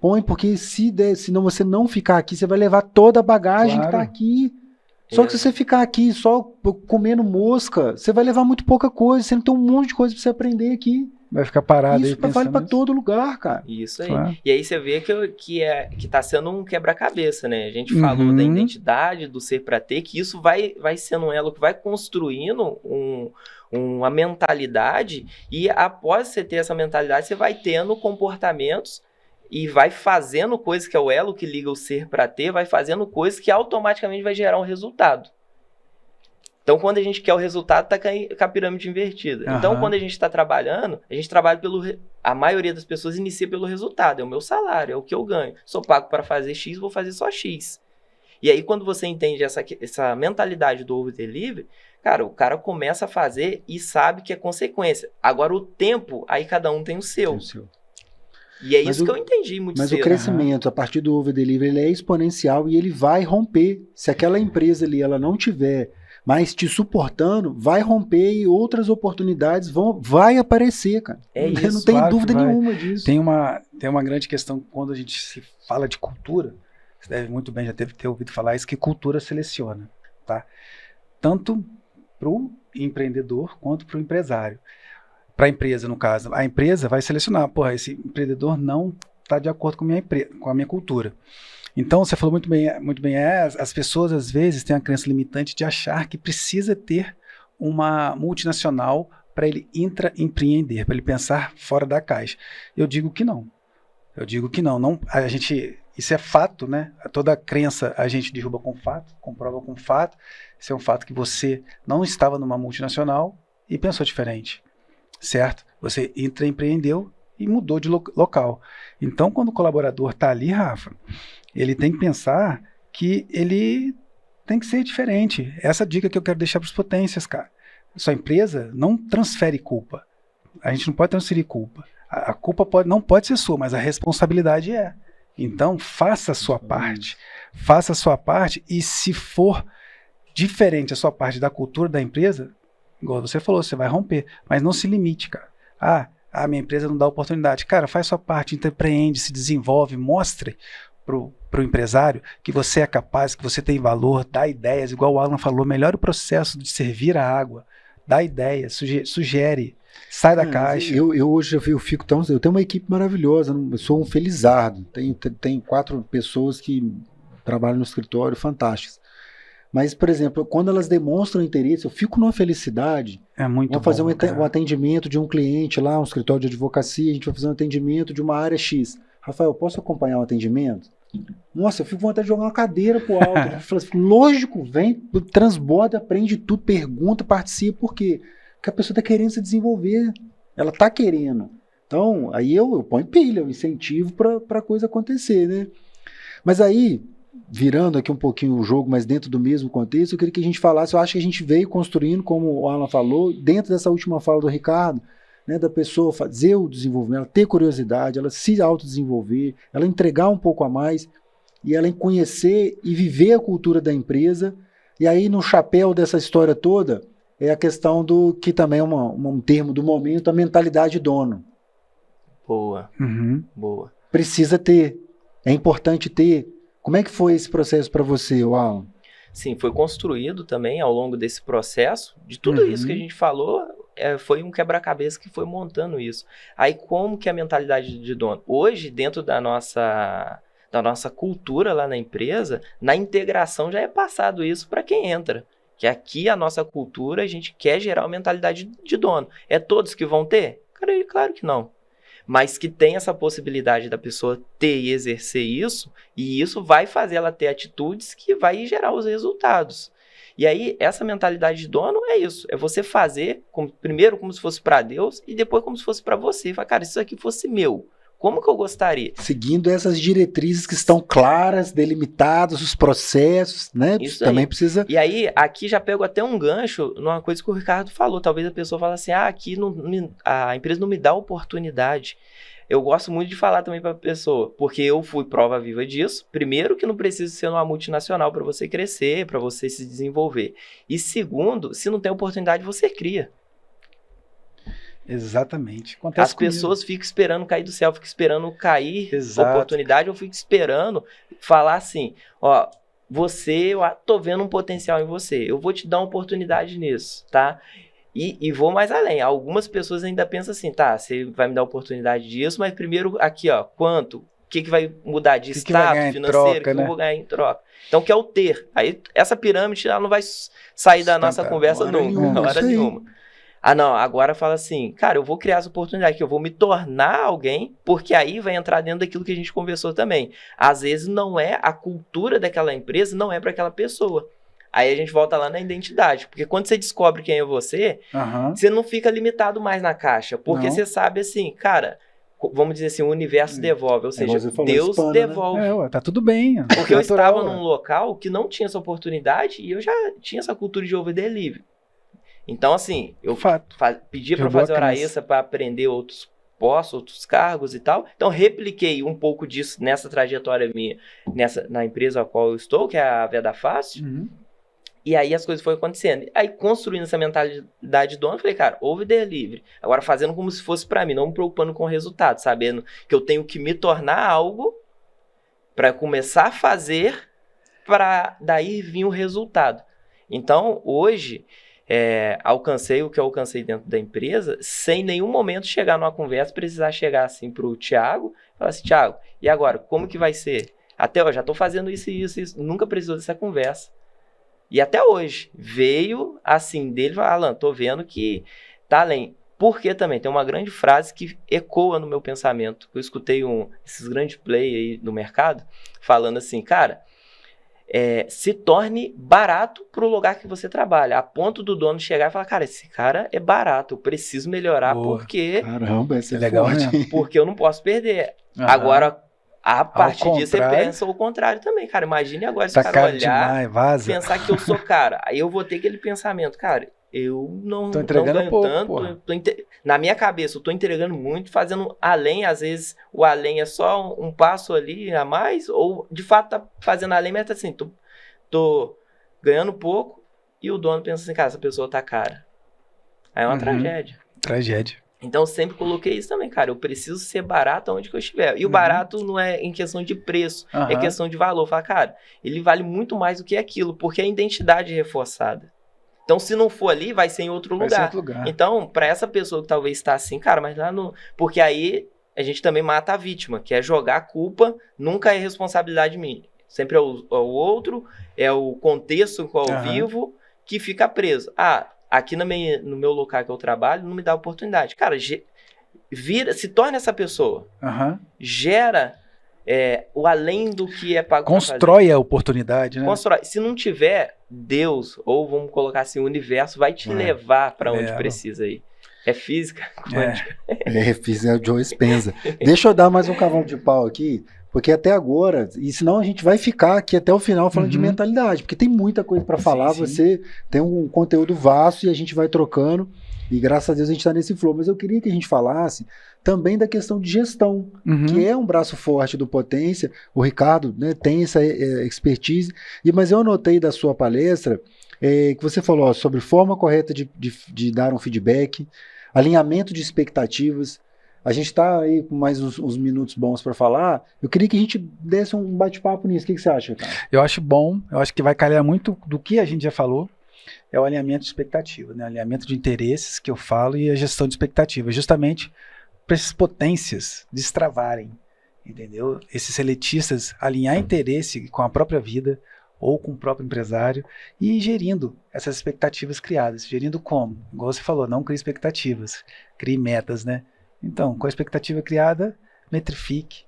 põe, porque senão você não ficar aqui, você vai levar toda a bagagem que tá aqui. Só que se você ficar aqui só comendo mosca, você vai levar muito pouca coisa, você não tem um monte de coisa pra você aprender aqui. Vai ficar parado isso aí vale pra todo lugar, cara. Isso aí. Claro. E aí você vê que tá sendo um quebra-cabeça, né? A gente falou da identidade, do ser pra ter, que isso vai sendo um elo que vai construindo uma mentalidade, e após você ter essa mentalidade, você vai tendo comportamentos e vai fazendo coisas, que é o elo que liga o ser para ter, vai fazendo coisas que automaticamente vai gerar um resultado. Então, quando a gente quer o resultado, tá com a pirâmide invertida. Então, quando a gente está trabalhando, a gente trabalha a maioria das pessoas inicia pelo resultado, é o meu salário, é o que eu ganho. Sou pago para fazer X, vou fazer só X. E aí, quando você entende essa mentalidade do over-delivery, cara, o cara começa a fazer e sabe que é consequência. Agora, o tempo, aí cada um tem o seu. Tem o seu. E é isso que eu entendi muito cedo. Mas o crescimento, a partir do over-delivery, ele é exponencial e ele vai romper. Se aquela empresa ali, ela não tiver mais te suportando, vai romper e outras oportunidades vai aparecer, cara. Isso, não tem dúvida nenhuma disso. Tem uma grande questão quando a gente se fala de cultura, você deve muito bem já ter ouvido falar isso, que cultura seleciona, tá? Tanto para o empreendedor quanto para o empresário. Para a empresa, no caso, a empresa vai selecionar, esse empreendedor não está de acordo com a minha cultura. Então, você falou muito bem, as pessoas às vezes têm a crença limitante de achar que precisa ter uma multinacional para ele empreender, para ele pensar fora da caixa. Eu digo que não. Isso é fato, né? Toda crença a gente derruba com fato, comprova com fato. Isso é um fato que você não estava numa multinacional e pensou diferente. Certo? Você empreendeu e mudou de local. Então, quando o colaborador está ali, Rafa, ele tem que pensar que ele tem que ser diferente. Essa dica que eu quero deixar para os potências, cara. Sua empresa não transfere culpa. A gente não pode transferir culpa. A culpa não pode ser sua, mas a responsabilidade é. Então, faça a sua parte. Faça a sua parte, e se for diferente a sua parte da cultura da empresa, igual você falou, você vai romper, mas não se limite, cara. Minha empresa não dá oportunidade. Cara, faz sua parte, empreende, se desenvolve, mostre pro empresário que você é capaz, que você tem valor, dá ideias, igual o Alan falou, melhore o processo de servir a água, dá ideias, sugere, sai da caixa. Hoje eu fico eu tenho uma equipe maravilhosa, eu sou um felizardo, tenho 4 pessoas que trabalham no escritório, fantásticas. Mas, por exemplo, quando elas demonstram interesse, eu fico numa felicidade. É muito bom. Vamos fazer um atendimento de um cliente lá, um escritório de advocacia, a gente vai fazer um atendimento de uma área X. Rafael, posso acompanhar o atendimento? Nossa, eu fico com vontade de jogar uma cadeira pro alto. Eu falo assim, lógico, vem, transborda, aprende tudo, pergunta, participa, por quê? Porque a pessoa tá querendo se desenvolver, ela tá querendo. Então, aí eu ponho pilha, eu incentivo pra coisa acontecer, né? Mas aí, virando aqui um pouquinho o jogo, mas dentro do mesmo contexto, eu queria que a gente falasse, eu acho que a gente veio construindo, como o Alan falou, dentro dessa última fala do Ricardo, né, da pessoa fazer o desenvolvimento, ela ter curiosidade, ela se autodesenvolver, ela entregar um pouco a mais, e ela conhecer e viver a cultura da empresa. E aí, no chapéu dessa história toda, é a questão do, que também é um termo do momento, a mentalidade dono. Boa, boa. Precisa ter, é importante ter. Como é que foi esse processo para você, Alan? Sim, foi construído também ao longo desse processo, de tudo isso que a gente falou, foi um quebra-cabeça que foi montando isso. Aí como que é a mentalidade de dono? Hoje, dentro da nossa cultura lá na empresa, na integração já é passado isso para quem entra. Que aqui a nossa cultura, a gente quer gerar uma mentalidade de dono. É todos que vão ter? Claro que não. Mas que tem essa possibilidade da pessoa ter e exercer isso, e isso vai fazer ela ter atitudes que vai gerar os resultados. E aí, essa mentalidade de dono é isso, é você fazer, primeiro como se fosse para Deus, e depois como se fosse para você. Fala, cara, se isso aqui fosse meu, como que eu gostaria? Seguindo essas diretrizes que estão claras, delimitadas, os processos, né? Isso também aí. precisa... E aí, aqui já pego até um gancho numa coisa que o Ricardo falou. Talvez a pessoa fale assim, aqui a empresa não me dá oportunidade. Eu gosto muito de falar também para a pessoa, porque eu fui prova viva disso. Primeiro, que não precisa ser numa multinacional para você crescer, para você se desenvolver. E segundo, se não tem oportunidade, você cria. Exatamente. Acontece As pessoas ficam esperando cair do céu, ficam esperando cair oportunidade, eu fico esperando falar assim, ó, eu tô vendo um potencial em você, eu vou te dar uma oportunidade nisso, tá? E vou mais além. Algumas pessoas ainda pensam assim, tá, você vai me dar oportunidade disso, mas primeiro aqui, ó, quanto? O que vai mudar de status financeiro que eu vou ganhar em troca? Então, que é o ter. Aí, essa pirâmide, ela não vai sair da nossa conversa nunca, hora nenhuma. Ah, não, agora fala assim, cara, eu vou criar essa oportunidade, que eu vou me tornar alguém, porque aí vai entrar dentro daquilo que a gente conversou também. Às vezes não é a cultura daquela empresa, não é para aquela pessoa. Aí a gente volta lá na identidade, porque quando você descobre quem é você, você não fica limitado mais na caixa, porque você sabe assim, cara, vamos dizer assim, o universo devolve, ou seja, Deus devolve. Né? Tá tudo bem. Porque eu estava num local que não tinha essa oportunidade e eu já tinha essa cultura de over delivery. Então, assim, eu pedi para fazer hora extra para aprender outros postos, outros cargos e tal. Então, repliquei um pouco disso nessa trajetória minha, na empresa a qual eu estou, que é a Veda Fácil. E aí as coisas foram acontecendo. Aí, construindo essa mentalidade de dono, eu falei, cara, over delivery. Agora, fazendo como se fosse para mim, não me preocupando com o resultado, sabendo que eu tenho que me tornar algo para começar a fazer, para daí vir o resultado. Então, hoje... alcancei o que eu alcancei dentro da empresa sem nenhum momento chegar numa conversa, precisar chegar assim pro Thiago e falar assim, Thiago, e agora, como que vai ser? Até hoje, já tô fazendo isso, nunca precisou dessa conversa. E até hoje, veio assim dele, falar, Alan, tô vendo que tá além. Porque também tem uma grande frase que ecoa no meu pensamento. Eu escutei esses grandes play aí no mercado, falando assim, cara, se torne barato para o lugar que você trabalha, a ponto do dono chegar e falar, cara, esse cara é barato, eu preciso melhorar porque... Caramba, esse é legal, né? Porque eu não posso perder. Agora, a partir disso, você pensa o contrário também, cara. Imagine agora se o cara olhar, pensar que eu sou cara. Aí eu vou ter aquele pensamento, cara, eu não ganho pouco, tanto. Na minha cabeça, eu tô entregando muito, fazendo além. Às vezes, o além é só um passo ali a mais, ou de fato tá fazendo além, mas tá assim, tô ganhando pouco, e o dono pensa assim, cara, essa pessoa tá cara. Aí é uma tragédia. Então, eu sempre coloquei isso também, cara. Eu preciso ser barato onde que eu estiver. E o barato não é em questão de preço, é questão de valor. Fala, cara, ele vale muito mais do que aquilo, porque é a identidade reforçada. Então, se não for ali, vai ser em outro lugar. Então, para essa pessoa que talvez está assim, cara, mas lá no... Porque aí a gente também mata a vítima, que é jogar a culpa, nunca é responsabilidade minha. Sempre é o outro, é o contexto em qual eu vivo, que fica preso. Aqui no meu local que eu trabalho, não me dá oportunidade. Cara, se torna essa pessoa. Gera o além do que é pago. Constrói a oportunidade, né? Constrói. Se não tiver, Deus, ou vamos colocar assim, o universo vai te levar para onde precisa ir. É física quântica. Física é o Joe Dispenza. Deixa eu dar mais um cavalo de pau aqui, porque até agora, e senão a gente vai ficar aqui até o final falando de mentalidade, porque tem muita coisa para falar, sim. Você tem um conteúdo vasto e a gente vai trocando, e graças a Deus a gente está nesse flow. Mas eu queria que a gente falasse também da questão de gestão, que é um braço forte do Potência. O Ricardo, né, tem essa expertise, mas eu anotei da sua palestra que você falou sobre forma correta de dar um feedback, alinhamento de expectativas. A gente está aí com mais uns minutos bons para falar. Eu queria que a gente desse um bate-papo nisso. O que você acha, cara? Eu acho bom. Eu acho que vai calhar muito do que a gente já falou. É o alinhamento de expectativa, né? Alinhamento de interesses que eu falo e a gestão de expectativas. Justamente para essas potências destravarem, entendeu? Esses seletistas alinhar interesse com a própria vida ou com o próprio empresário e gerindo essas expectativas criadas. Gerindo como? Igual você falou, não crie expectativas, crie metas, né? Então, com a expectativa criada, metrifique.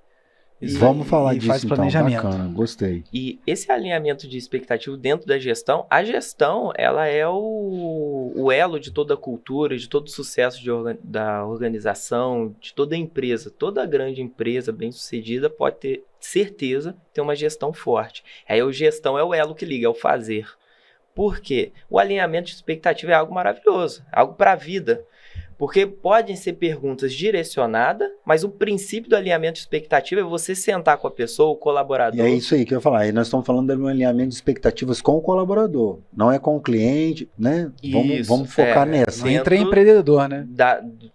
Vamos falar disso, faz planejamento. Então, bacana, gostei. E esse alinhamento de expectativa dentro da gestão, a gestão, ela é o elo de toda a cultura, de todo o sucesso da organização, de toda a empresa. Toda grande empresa bem-sucedida pode ter certeza ter uma gestão forte. Aí a gestão é o elo que liga, é o fazer. Por quê? O alinhamento de expectativa é algo maravilhoso, algo para a vida. Porque podem ser perguntas direcionadas, mas o princípio do alinhamento de expectativa é você sentar com a pessoa, o colaborador. E é isso aí que eu ia falar. Aí nós estamos falando de um alinhamento de expectativas com o colaborador, não é com o cliente, né? Vamos focar nessa. Um intraempreendedor, né?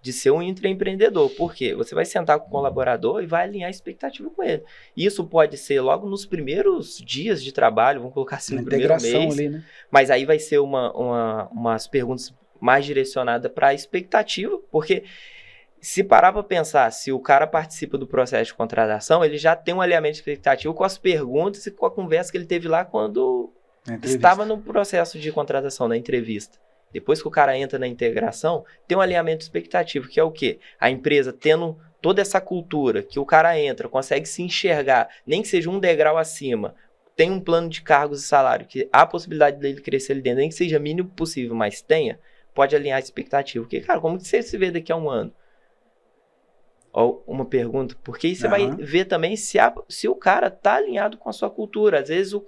De ser um intraempreendedor. Por quê? Você vai sentar com o colaborador e vai alinhar a expectativa com ele. Isso pode ser logo nos primeiros dias de trabalho, vamos colocar assim, no primeiro mês. Ali, né? Mas aí vai ser umas perguntas mais direcionada para a expectativa, porque se parar para pensar, se o cara participa do processo de contratação, ele já tem um alinhamento de expectativa com as perguntas e com a conversa que ele teve lá quando estava no processo de contratação, na entrevista. Depois que o cara entra na integração, tem um alinhamento de expectativa, que é o quê? A empresa tendo toda essa cultura, que o cara entra, consegue se enxergar, nem que seja um degrau acima, tem um plano de cargos e salário, que há a possibilidade dele crescer ali dentro, nem que seja mínimo possível, mas tenha, pode alinhar a expectativa. Porque, cara, como que você se vê daqui a um ano? Ou uma pergunta, porque aí você vai ver também se o cara tá alinhado com a sua cultura. Às vezes,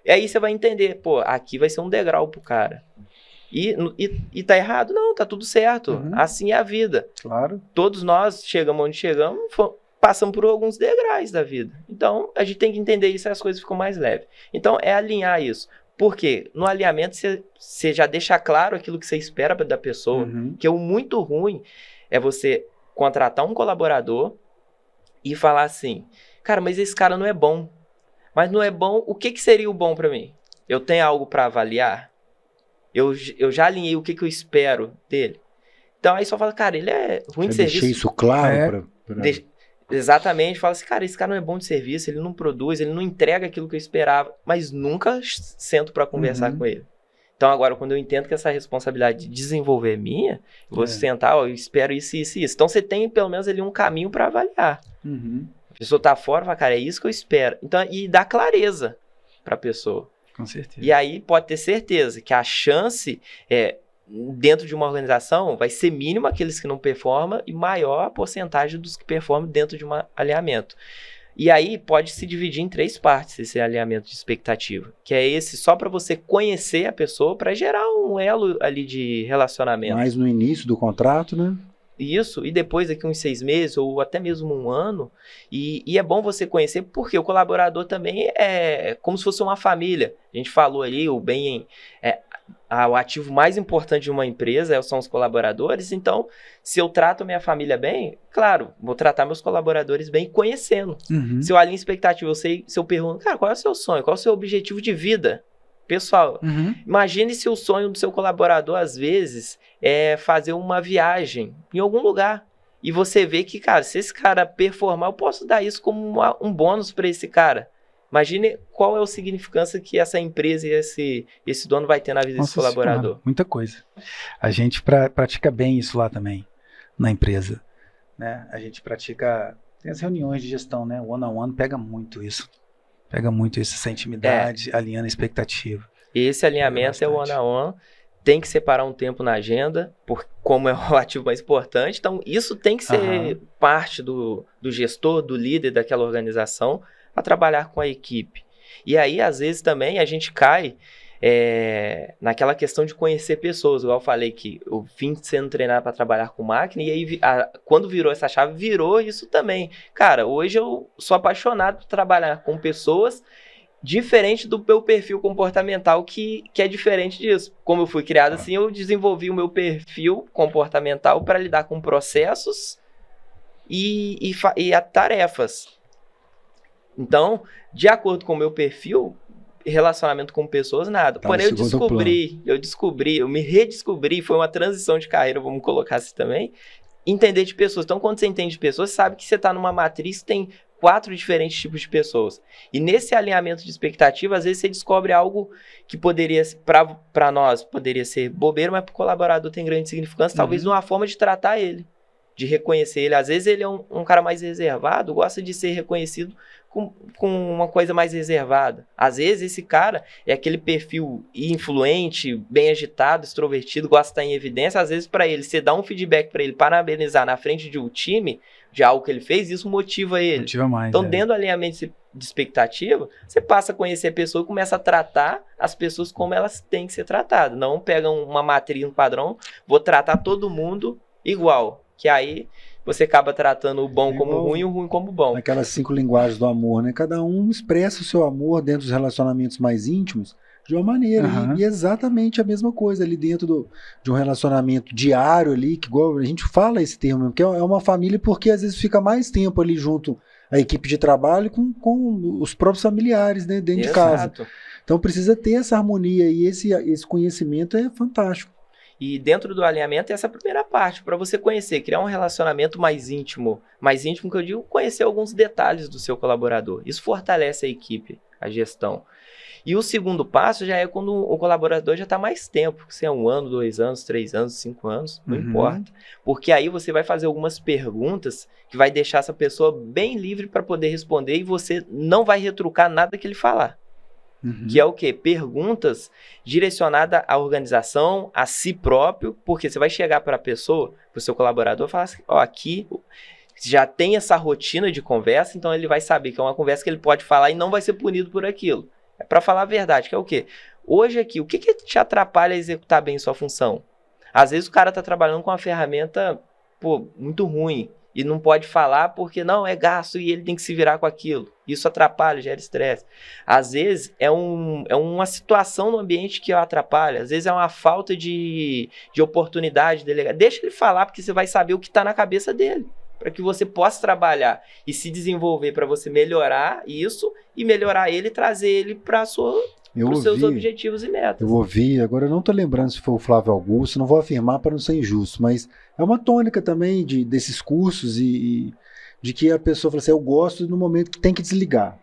aí você vai entender, pô, aqui vai ser um degrau pro cara. E tá errado? Não, tá tudo certo. Assim é a vida. Claro. Todos nós chegamos onde chegamos, passamos por alguns degraus da vida. Então, a gente tem que entender isso e as coisas ficam mais leves. Então, é alinhar isso. Por quê? No alinhamento, você já deixa claro aquilo que você espera da pessoa, que o muito ruim é você contratar um colaborador e falar assim, cara, mas esse cara não é bom. Mas não é bom, o que seria o bom para mim? Eu tenho algo para avaliar? Eu já alinhei o que eu espero dele? Então, aí só fala, cara, ele é ruim de serviço. Deixei isso claro Exatamente, fala assim, cara, esse cara não é bom de serviço, ele não produz, ele não entrega aquilo que eu esperava, mas nunca sento para conversar com ele. Então agora, quando eu entendo que essa responsabilidade de desenvolver é minha, eu vou sentar, eu espero isso, isso e isso. Então você tem pelo menos ali um caminho para avaliar. A pessoa tá fora, fala, cara, é isso que eu espero. Então, e dá clareza para a pessoa. Com certeza. E aí pode ter certeza que a chance dentro de uma organização vai ser mínima aqueles que não performam e maior a porcentagem dos que performam dentro de um alinhamento. E aí pode se dividir em 3 partes esse alinhamento de expectativa, que é esse só para você conhecer a pessoa, para gerar um elo ali de relacionamento. Mais no início do contrato, né? Isso, e depois daqui uns 6 meses ou até mesmo um ano, e é bom você conhecer, porque o colaborador também é como se fosse uma família. A gente falou ali, o ativo mais importante de uma empresa são os colaboradores, então se eu trato minha família bem, claro, vou tratar meus colaboradores bem conhecendo. Se eu alinho expectativa, se eu pergunto, cara, qual é o seu sonho, qual é o seu objetivo de vida? Pessoal, imagine se o sonho do seu colaborador, às vezes, é fazer uma viagem em algum lugar. E você vê que, cara, se esse cara performar, eu posso dar isso como um bônus para esse cara. Imagine qual é a significância que essa empresa e esse dono vai ter na vida desse colaborador. Senhora, muita coisa. A gente pratica bem isso lá também, na empresa. Né? A gente pratica Tem as reuniões de gestão, né? O one-on-one pega muito isso. Pega muito isso, essa intimidade, alinhando a expectativa. Esse alinhamento é o one-on-one. Tem que separar um tempo na agenda, como é o ativo mais importante. Então, isso tem que ser parte do gestor, do líder daquela organização, a trabalhar com a equipe. E aí, às vezes, também a gente cai naquela questão de conhecer pessoas. Igual eu falei que eu vim sendo treinado para trabalhar com máquina, e aí, quando virou essa chave, virou isso também. Cara, hoje eu sou apaixonado por trabalhar com pessoas, diferente do meu perfil comportamental, que é diferente disso. Como eu fui criado assim, eu desenvolvi o meu perfil comportamental para lidar com processos e tarefas. Então, de acordo com o meu perfil, relacionamento com pessoas, nada. Porém, eu me redescobri, foi uma transição de carreira, vamos colocar assim também, entender de pessoas. Então, quando você entende de pessoas, você sabe que você está numa matriz que tem 4 diferentes tipos de pessoas. E nesse alinhamento de expectativa, às vezes você descobre algo que poderia, para nós, poderia ser bobeiro, mas para o colaborador tem grande significância, talvez numa forma de tratar ele, de reconhecer ele. Às vezes ele é um cara mais reservado, gosta de ser reconhecido com uma coisa mais reservada. Às vezes esse cara é aquele perfil influente, bem agitado, extrovertido, gosta de estar em evidência. Às vezes para ele, você dá um feedback para ele, parabenizar na frente de um time, de algo que ele fez, isso motiva ele. Motiva mais, então, dentro do alinhamento de expectativa, você passa a conhecer a pessoa e começa a tratar as pessoas como elas têm que ser tratadas. Não pega uma matriz, um padrão, vou tratar todo mundo igual. Que aí você acaba tratando o bom como ruim e o ruim como bom. Aquelas 5 linguagens do amor, né? Cada um expressa o seu amor dentro dos relacionamentos mais íntimos de uma maneira. E exatamente a mesma coisa ali dentro de um relacionamento diário ali, que igual a gente fala esse termo mesmo, que é uma família, porque às vezes fica mais tempo ali junto a equipe de trabalho com os próprios familiares, né, dentro de casa. Então precisa ter essa harmonia e esse conhecimento é fantástico. E dentro do alinhamento, essa é a primeira parte, para você conhecer, criar um relacionamento mais íntimo que eu digo, conhecer alguns detalhes do seu colaborador. Isso fortalece a equipe, a gestão. E o segundo passo já é quando o colaborador já está mais tempo, se é 1 ano, 2 anos, 3 anos, 5 anos, não importa. Porque aí você vai fazer algumas perguntas que vai deixar essa pessoa bem livre para poder responder e você não vai retrucar nada que ele falar. Que é o quê? Perguntas direcionadas à organização, a si próprio, porque você vai chegar para a pessoa, para o seu colaborador, e falar assim, ó, aqui já tem essa rotina de conversa, então ele vai saber que é uma conversa que ele pode falar e não vai ser punido por aquilo. É para falar a verdade, que é o quê? Hoje aqui, o que te atrapalha a executar bem sua função? Às vezes o cara está trabalhando com uma ferramenta muito ruim, e não pode falar porque não, é gasto e ele tem que se virar com aquilo. Isso atrapalha, gera estresse. Às vezes é uma situação no ambiente que o atrapalha. Às vezes é uma falta de oportunidade de delegar. Deixa ele falar porque você vai saber o que está na cabeça dele. Para que você possa trabalhar e se desenvolver para você melhorar isso e melhorar ele e trazer ele para os seus objetivos e metas. Eu ouvi, agora eu não estou lembrando se foi o Flávio Augusto, não vou afirmar para não ser injusto, mas é uma tônica também desses cursos e de que a pessoa fala assim, eu gosto no momento que tem que desligar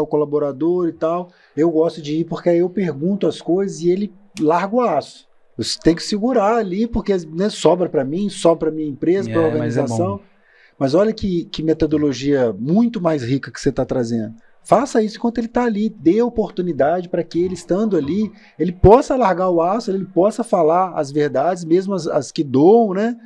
o colaborador e tal, eu gosto de ir porque aí eu pergunto as coisas e ele larga o aço. Você tem que segurar ali porque, né, sobra para mim, sobra para minha empresa, para a organização. Mas olha que metodologia muito mais rica que você está trazendo. Faça isso enquanto ele está ali, dê oportunidade para que ele, estando ali, ele possa largar o aço, ele possa falar as verdades, mesmo as que doam, né?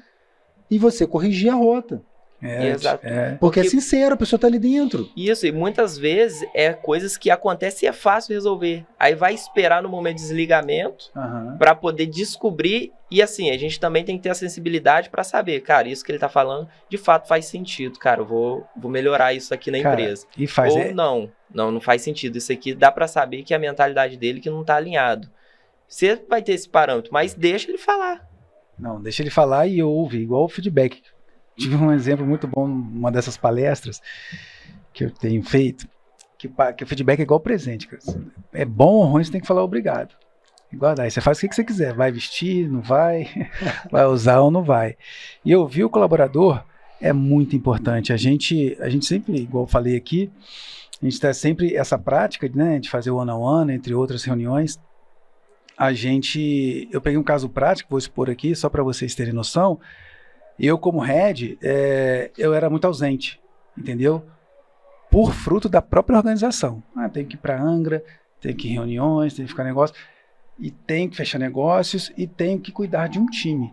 E você corrigir a rota. Exato. Porque é sincero, a pessoa está ali dentro. Isso, e muitas vezes é coisas que acontecem e é fácil resolver. Aí vai esperar no momento de desligamento para poder descobrir. E assim, a gente também tem que ter a sensibilidade para saber, cara, isso que ele está falando de fato faz sentido, cara, eu vou melhorar isso aqui na empresa. E faz, ou não faz sentido. Isso aqui dá para saber que é a mentalidade dele que não está alinhado. Você vai ter esse parâmetro, mas deixa ele falar. Não, deixa ele falar e ouve, igual o feedback. Tive um exemplo muito bom numa dessas palestras que eu tenho feito, que o feedback é igual presente, cara. É bom ou ruim, você tem que falar obrigado. Igual daí, você faz o que você quiser, vai vestir, não vai, vai usar ou não vai. E ouvir o colaborador é muito importante. A gente sempre, igual eu falei aqui, a gente tem sempre essa prática, né, de fazer o one-on-one, entre outras reuniões. Eu peguei um caso prático, vou expor aqui, só para vocês terem noção. Eu, como head, eu era muito ausente. entendeu? Por fruto da própria organização. Tem que ir para Angra, tem que ir em reuniões, tem que ficar negócio, e tem que fechar negócios, e tem que cuidar de um time,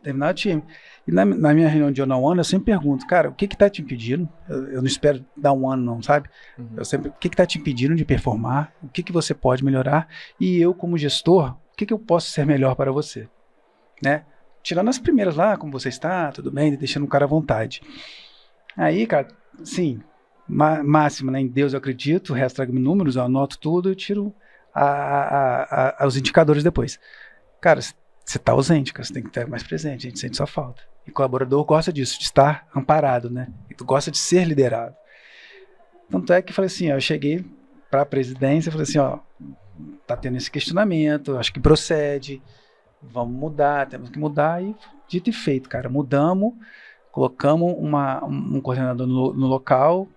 terminar o time. E na minha reunião de one-on-one, eu sempre pergunto, cara, o que está te impedindo? Eu não espero dar um ano não, sabe? Eu sempre, o que está te impedindo de performar? O que você pode melhorar? E eu, como gestor, o que eu posso ser melhor para você? Né? Tirando as primeiras lá, como você está, tudo bem, deixando o cara à vontade. Aí, cara, sim, máximo, né? Em Deus eu acredito, o resto trago números, eu anoto tudo, eu tiro os indicadores depois. Cara, você está ausente, cara, você tem que estar mais presente, a gente sente sua falta. E o colaborador gosta disso, de estar amparado, né? E tu gosta de ser liderado. Tanto é que falei assim, ó, eu cheguei para a presidência e falei assim, ó, tá tendo esse questionamento, acho que procede, vamos mudar, temos que mudar, e dito e feito, cara, mudamos, colocamos um coordenador no local,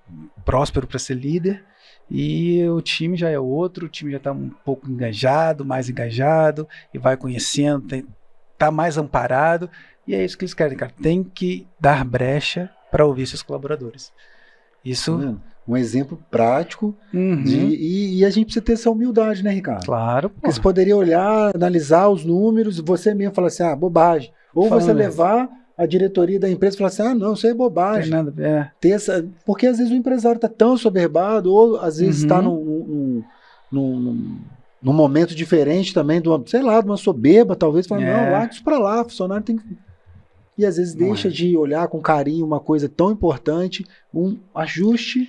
próspero para ser líder, e o time já é outro, o time já está um pouco engajado, mais engajado, e vai conhecendo, está mais amparado, e é isso que eles querem, cara, tem que dar brecha para ouvir seus colaboradores. Isso... Um exemplo prático e a gente precisa ter essa humildade, né, Ricardo? Claro. Porque você poderia olhar, analisar os números, você mesmo falar assim, bobagem. Ou você levar a diretoria da empresa e falar assim, não, isso aí é bobagem. Tem nada, é. Porque às vezes o empresário está tão soberbado, ou às vezes está num momento diferente também, de uma soberba, talvez, fala, não, larga isso para lá, funcionário tem que... E às vezes deixa de olhar com carinho uma coisa tão importante, um ajuste...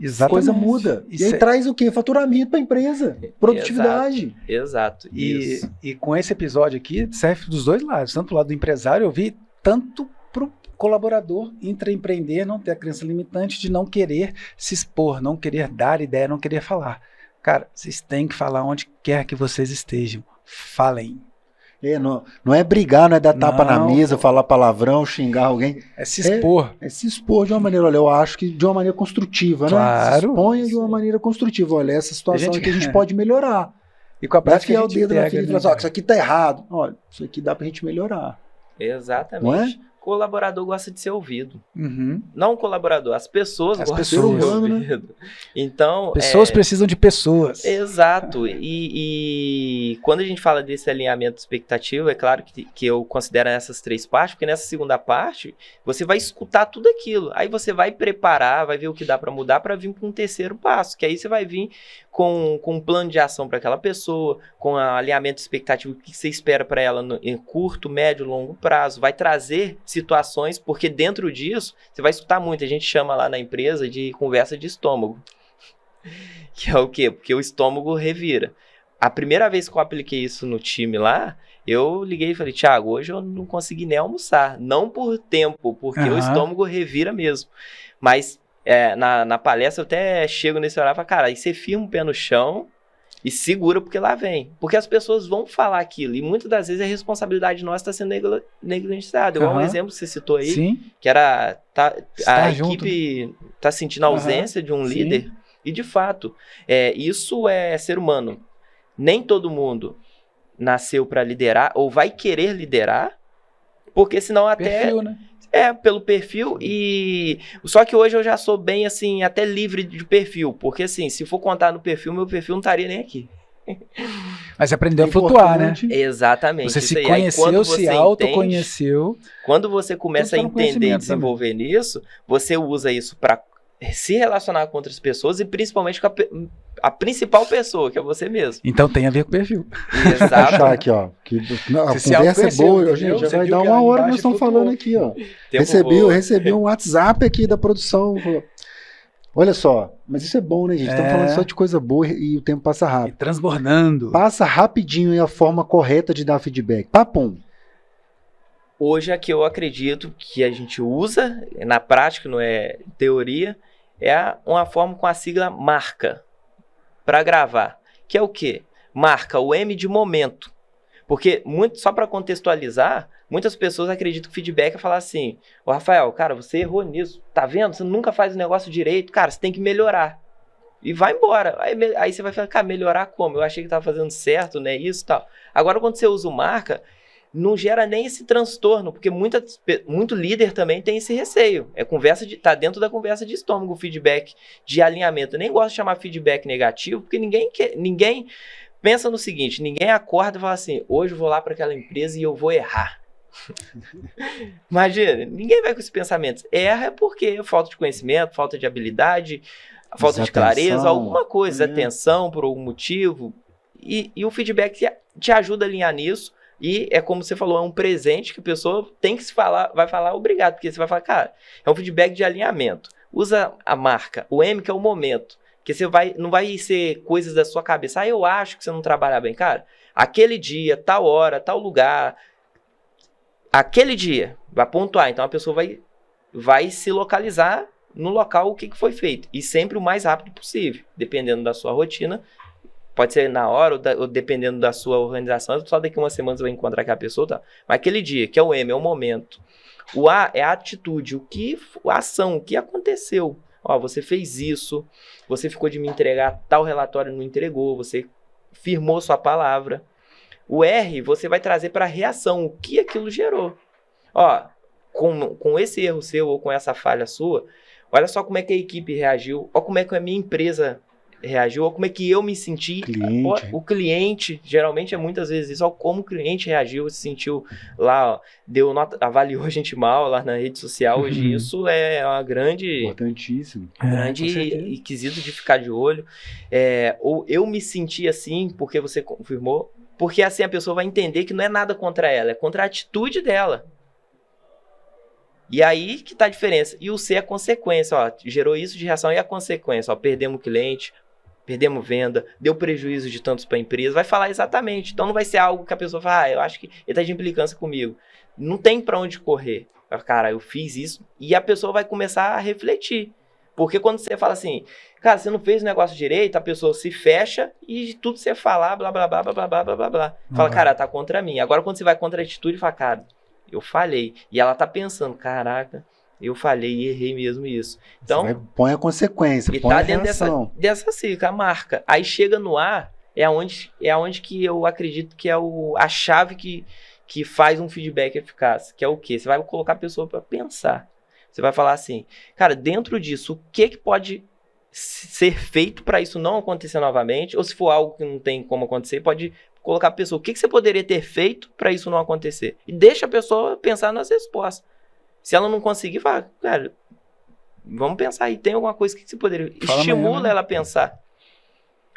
Exatamente. Coisa muda. E aí traz o quê? Faturamento para a empresa. Produtividade. Exato. E com esse episódio aqui, serve dos dois lados. Tanto do lado do empresário, eu vi, tanto para o colaborador intraempreender, não ter a crença limitante de não querer se expor, não querer dar ideia, não querer falar. Cara, vocês têm que falar onde quer que vocês estejam. Falem. Não é brigar, não é dar tapa na mesa, falar palavrão, xingar alguém. É se expor. É se expor de uma maneira, olha, eu acho que de uma maneira construtiva, claro, né? Se exponha de uma maneira construtiva. Olha, essa situação aqui a gente pode melhorar. E com a prática o dedo na ferida e falar, isso aqui tá errado. Olha, isso aqui dá pra gente melhorar. Exatamente. Não é? Colaborador gosta de ser ouvido. Não o colaborador, as pessoas gostam de ser ouvido. Né? Então, pessoas precisam de pessoas. Exato. E quando a gente fala desse alinhamento de expectativa, é claro que eu considero essas três partes, porque nessa segunda parte, você vai escutar tudo aquilo. Aí você vai preparar, vai ver o que dá para mudar para vir para um terceiro passo, que aí você vai vir com um plano de ação para aquela pessoa, com alinhamento de expectativa, o que você espera para ela em curto, médio, longo prazo, vai trazer situações, porque dentro disso, você vai escutar muito, a gente chama lá na empresa de conversa de estômago, que é o quê? Porque o estômago revira. A primeira vez que eu apliquei isso no time lá, eu liguei e falei, Thiago, hoje eu não consegui nem almoçar, não por tempo, porque o estômago revira mesmo, mas na palestra eu até chego nesse horário e falo, cara, aí você firma o pé no chão e segura porque lá vem. Porque as pessoas vão falar aquilo e muitas das vezes a responsabilidade nossa está sendo negligenciada. Igual um exemplo que você citou aí, sim, que era a junto, equipe está sentindo a ausência de um líder. Sim. E de fato, isso é ser humano. Nem todo mundo nasceu para liderar ou vai querer liderar, porque senão até... Perfil, né? Pelo perfil só que hoje eu já sou bem, assim, até livre de perfil, porque, assim, se for contar no perfil, meu perfil não estaria nem aqui. Mas aprendeu a flutuar, né? Exatamente. Você se conheceu, se autoconheceu. Quando você começa a entender e desenvolver nisso, você usa isso para se relacionar com outras pessoas e principalmente com a principal pessoa, que é você mesmo. Então tem a ver com o perfil. Exato. Achar aqui, ó, que a conversa é boa, gente, já vai dar uma hora que nós estamos falando aqui, ó. Recebi um WhatsApp aqui da produção. Olha só, mas isso é bom, né, gente? Estamos falando só de coisa boa e o tempo passa rápido. E transbordando. Passa rapidinho a forma correta de dar feedback. Papum. Hoje, a que eu acredito que a gente usa, na prática, não é teoria, é uma forma com a sigla marca, para gravar. Que é o quê? Marca, o M de momento. Porque, só para contextualizar, muitas pessoas acreditam que feedback é falar assim, ô Rafael, cara, você errou nisso, tá vendo? Você nunca faz o negócio direito, cara, você tem que melhorar. E vai embora. Aí você vai falar, cara, melhorar como? Eu achei que tava fazendo certo, né? Isso e tal. Agora, quando você usa o marca, não gera nem esse transtorno, porque muito líder também tem esse receio. Tá dentro da conversa de estômago, o feedback de alinhamento. Eu nem gosto de chamar feedback negativo, porque ninguém pensa no seguinte, ninguém acorda e fala assim, hoje eu vou lá para aquela empresa e eu vou errar. Imagina, ninguém vai com esses pensamentos. Erra porque falta de conhecimento, falta de habilidade, falta de clareza, alguma coisa, atenção por algum motivo. E o feedback te ajuda a alinhar nisso. E é como você falou, é um presente que a pessoa tem que vai falar obrigado, porque você vai falar, cara, é um feedback de alinhamento. Usa a marca, o M que é o momento, que não vai ser coisas da sua cabeça. Eu acho que você não trabalha bem, cara. Aquele dia, tal hora, tal lugar, aquele dia, vai pontuar. Então a pessoa vai se localizar no local o que foi feito. E sempre o mais rápido possível, dependendo da sua rotina. Pode ser na hora, ou dependendo da sua organização, só daqui uma semana você vai encontrar aquela pessoa, tá? Mas aquele dia, que é o M, é o momento. O A é a atitude, a ação, o que aconteceu. Ó, você fez isso, você ficou de me entregar tal relatório, não entregou, você firmou sua palavra. O R, você vai trazer para a reação, o que aquilo gerou. Ó, com esse erro seu ou com essa falha sua, olha só como é que a equipe reagiu, olha como é que a minha empresa reagiu, ou como é que eu me senti. O cliente, geralmente é muitas vezes isso, ó, como o cliente reagiu, se sentiu lá, ó, avaliou a gente mal lá na rede social. Hoje isso é uma grande... Importantíssimo. Grande quesito de ficar de olho. Ou eu me senti assim porque você confirmou, porque assim a pessoa vai entender que não é nada contra ela, é contra a atitude dela. E aí que tá a diferença. E o C é a consequência, ó, gerou isso de reação e a consequência, ó, perdemos o cliente, perdemos venda, deu prejuízo de tantos para a empresa, vai falar exatamente. Então não vai ser algo que a pessoa fala, eu acho que ele tá de implicância comigo. Não tem para onde correr. Cara, eu fiz isso. E a pessoa vai começar a refletir. Porque quando você fala assim, cara, você não fez o negócio direito, a pessoa se fecha e tudo você falar, blá, blá, blá, blá, blá, blá, blá, blá. Fala, cara, tá contra mim. Agora quando você vai contra a atitude, fala, cara, eu falhei. E ela tá pensando, caraca, eu falhei e errei mesmo isso. Então, põe a consequência, põe a reação. Dessa cicla, a marca. Aí chega no A, é onde que eu acredito que é a chave que faz um feedback eficaz. Que é o quê? Você vai colocar a pessoa para pensar. Você vai falar assim, cara, dentro disso, o que pode ser feito para isso não acontecer novamente? Ou se for algo que não tem como acontecer, pode colocar a pessoa, o que você poderia ter feito para isso não acontecer? E deixa a pessoa pensar nas respostas. Se ela não conseguir, fala, cara, vamos pensar aí, tem alguma coisa que você poderia... Estimula ela a pensar.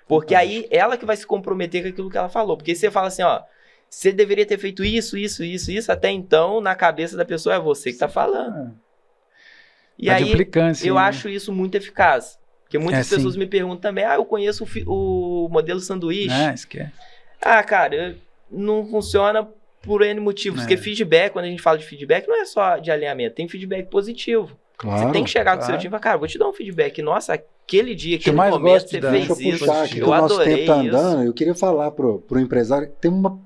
Porque aí ela que vai se comprometer com aquilo que ela falou. Porque você fala assim, ó, você deveria ter feito isso, até então, na cabeça da pessoa, é você que está falando. E aí, eu acho isso muito eficaz. Porque muitas pessoas me perguntam também, eu conheço o modelo sanduíche. Esquece. Cara, não funciona por N motivos. Porque feedback, quando a gente fala de feedback, não é só de alinhamento, tem feedback positivo. Claro, você tem que chegar com o seu time e falar, cara, vou te dar um feedback. Nossa, aquele dia, aquele momento, você fez isso, eu adorei isso. Eu queria falar pro empresário, tem uma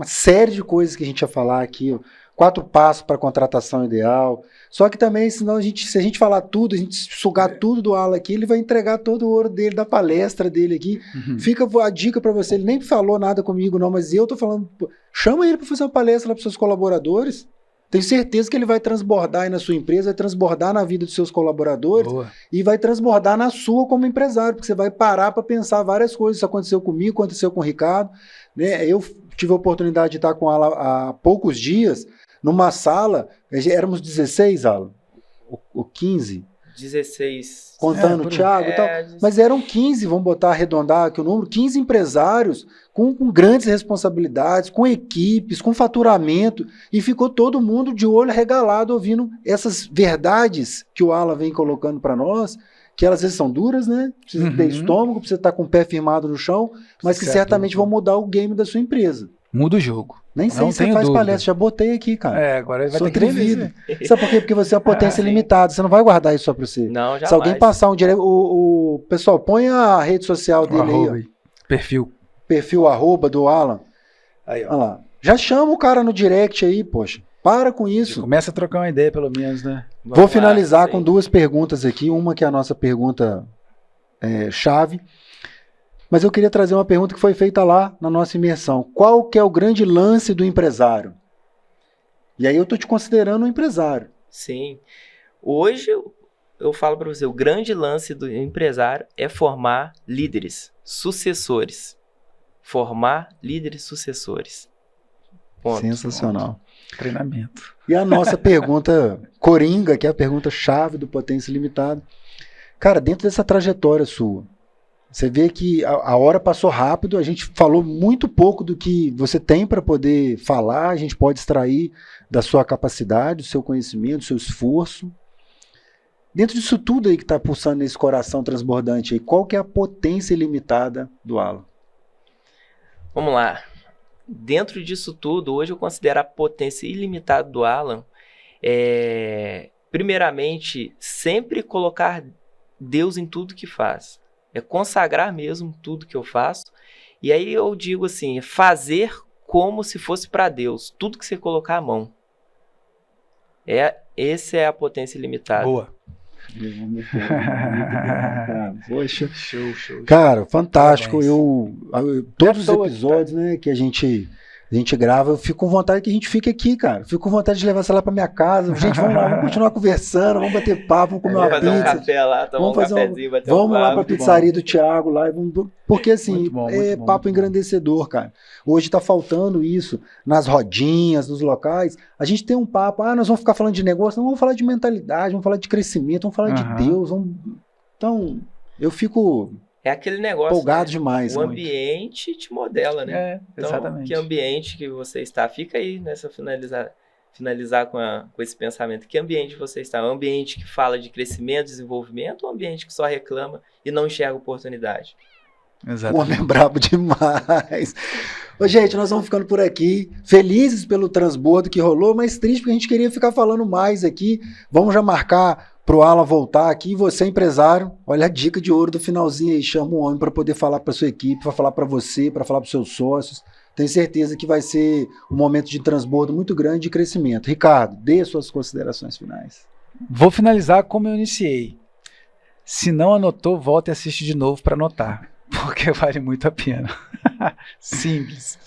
série de coisas que a gente ia falar aqui, 4 passos para contratação ideal. Só que também, senão se a gente falar tudo, a gente sugar tudo do Alan aqui, ele vai entregar todo o ouro dele, da palestra dele aqui. Fica a dica para você, ele nem falou nada comigo não, mas eu tô falando, chama ele para fazer uma palestra lá para seus colaboradores. Tenho certeza que ele vai transbordar aí na sua empresa, vai transbordar na vida dos seus colaboradores. Boa. E vai transbordar na sua como empresário, porque você vai parar para pensar várias coisas. Isso aconteceu comigo, aconteceu com o Ricardo. Né? Eu tive a oportunidade de estar com ela há poucos dias, numa sala, éramos 16, Alan? Ou 15? 16. Contando o Thiago e tal. Mas eram 15, vamos botar, arredondar aqui o número, 15 empresários com grandes responsabilidades, com equipes, com faturamento, e ficou todo mundo de olho arregalado ouvindo essas verdades que o Alan vem colocando para nós, que elas às vezes são duras, né? Precisa ter estômago, precisa estar com o pé firmado no chão, mas que certamente vão mudar o game da sua empresa. Muda o jogo. Nem sei se você faz palestra, já botei aqui, cara. Agora vai ter que ver. Sabe por quê? Porque você é a potência limitada, você não vai guardar isso só pra você. Não, jamais. Se alguém passar um direto, o pessoal, põe a rede social dele aí. Perfil arroba do Alan. Aí, ó. Olha lá. Já chama o cara no direct aí, poxa. Para com isso. Começa a trocar uma ideia, pelo menos, né? Vou finalizar com 2 perguntas aqui. Uma que é a nossa pergunta chave. Mas eu queria trazer uma pergunta que foi feita lá na nossa imersão. Qual que é o grande lance do empresário? E aí eu estou te considerando um empresário. Sim. Hoje eu falo para você, o grande lance do empresário é formar líderes, sucessores. Formar líderes sucessores. Ponto. Sensacional. Treinamento. E a nossa pergunta coringa, que é a pergunta chave do Potência Ilimitada. Cara, dentro dessa trajetória sua, você vê que a hora passou rápido, a gente falou muito pouco do que você tem para poder falar, a gente pode extrair da sua capacidade, do seu conhecimento, do seu esforço. Dentro disso tudo aí que está pulsando nesse coração transbordante aí, qual que é a potência ilimitada do Alan? Vamos lá. Dentro disso tudo, hoje eu considero a potência ilimitada do Alan, primeiramente, sempre colocar Deus em tudo que faz. É consagrar mesmo tudo que eu faço. E aí eu digo assim, fazer como se fosse para Deus. Tudo que você colocar à mão. Essa é a potência ilimitada. Boa. Poxa. Show. Cara, fantástico. Parabéns. Todos os episódios, né, que a gente grava, eu fico com vontade que a gente fique aqui, cara. Fico com vontade de levar você lá pra minha casa. Gente, vamos lá, vamos continuar conversando, vamos bater papo, vamos comer uma pizza. Vamos fazer um café lá, tomar um cafezinho, bater um papo. Vamos lá pra pizzaria do Thiago lá. Porque assim, é papo engrandecedor, cara. Hoje tá faltando isso nas rodinhas, nos locais. A gente tem um papo, nós vamos ficar falando de negócio, não vamos falar de mentalidade, vamos falar de crescimento, vamos falar de Deus. Então, eu fico... É aquele negócio, empolgado demais. O ambiente te modela, né? Exatamente. Que ambiente que você está? Fica aí nessa finalizar com esse pensamento. Que ambiente você está? Um ambiente que fala de crescimento, desenvolvimento, ou um ambiente que só reclama e não enxerga oportunidade? Exatamente. O homem é brabo demais. Ô, gente, nós vamos ficando por aqui. Felizes pelo transbordo que rolou, mas triste porque a gente queria ficar falando mais aqui. Vamos já marcar pro Alan voltar aqui. Você, empresário, olha a dica de ouro do finalzinho aí. Chama um homem para poder falar para sua equipe, para falar para você, para falar para seus sócios. Tenho certeza que vai ser um momento de transbordo muito grande de crescimento. Ricardo, dê suas considerações finais. Vou finalizar como eu iniciei. Se não anotou, volta e assiste de novo para anotar, porque vale muito a pena. Simples.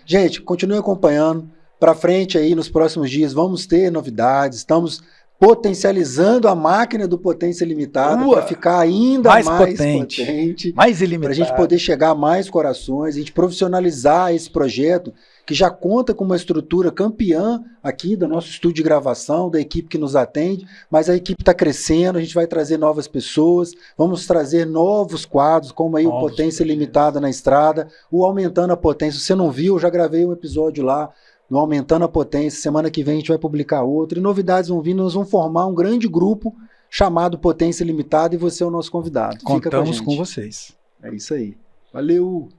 Gente, continue acompanhando. Para frente aí, nos próximos dias, vamos ter novidades. Estamos potencializando a máquina do Potência Ilimitada para ficar ainda mais potente, mais ilimitado, para a gente poder chegar a mais corações, a gente profissionalizar esse projeto que já conta com uma estrutura campeã aqui do nosso estúdio de gravação, da equipe que nos atende, mas a equipe está crescendo, a gente vai trazer novas pessoas, vamos trazer novos quadros, como aí o Potência Ilimitada na Estrada, o Aumentando a Potência. Se você não viu, eu já gravei um episódio lá, no Aumentando a Potência. Semana que vem a gente vai publicar outro. E novidades vão vir, nós vamos formar um grande grupo chamado Potência Ilimitada e você é o nosso convidado. Contamos com vocês. É isso aí. Valeu!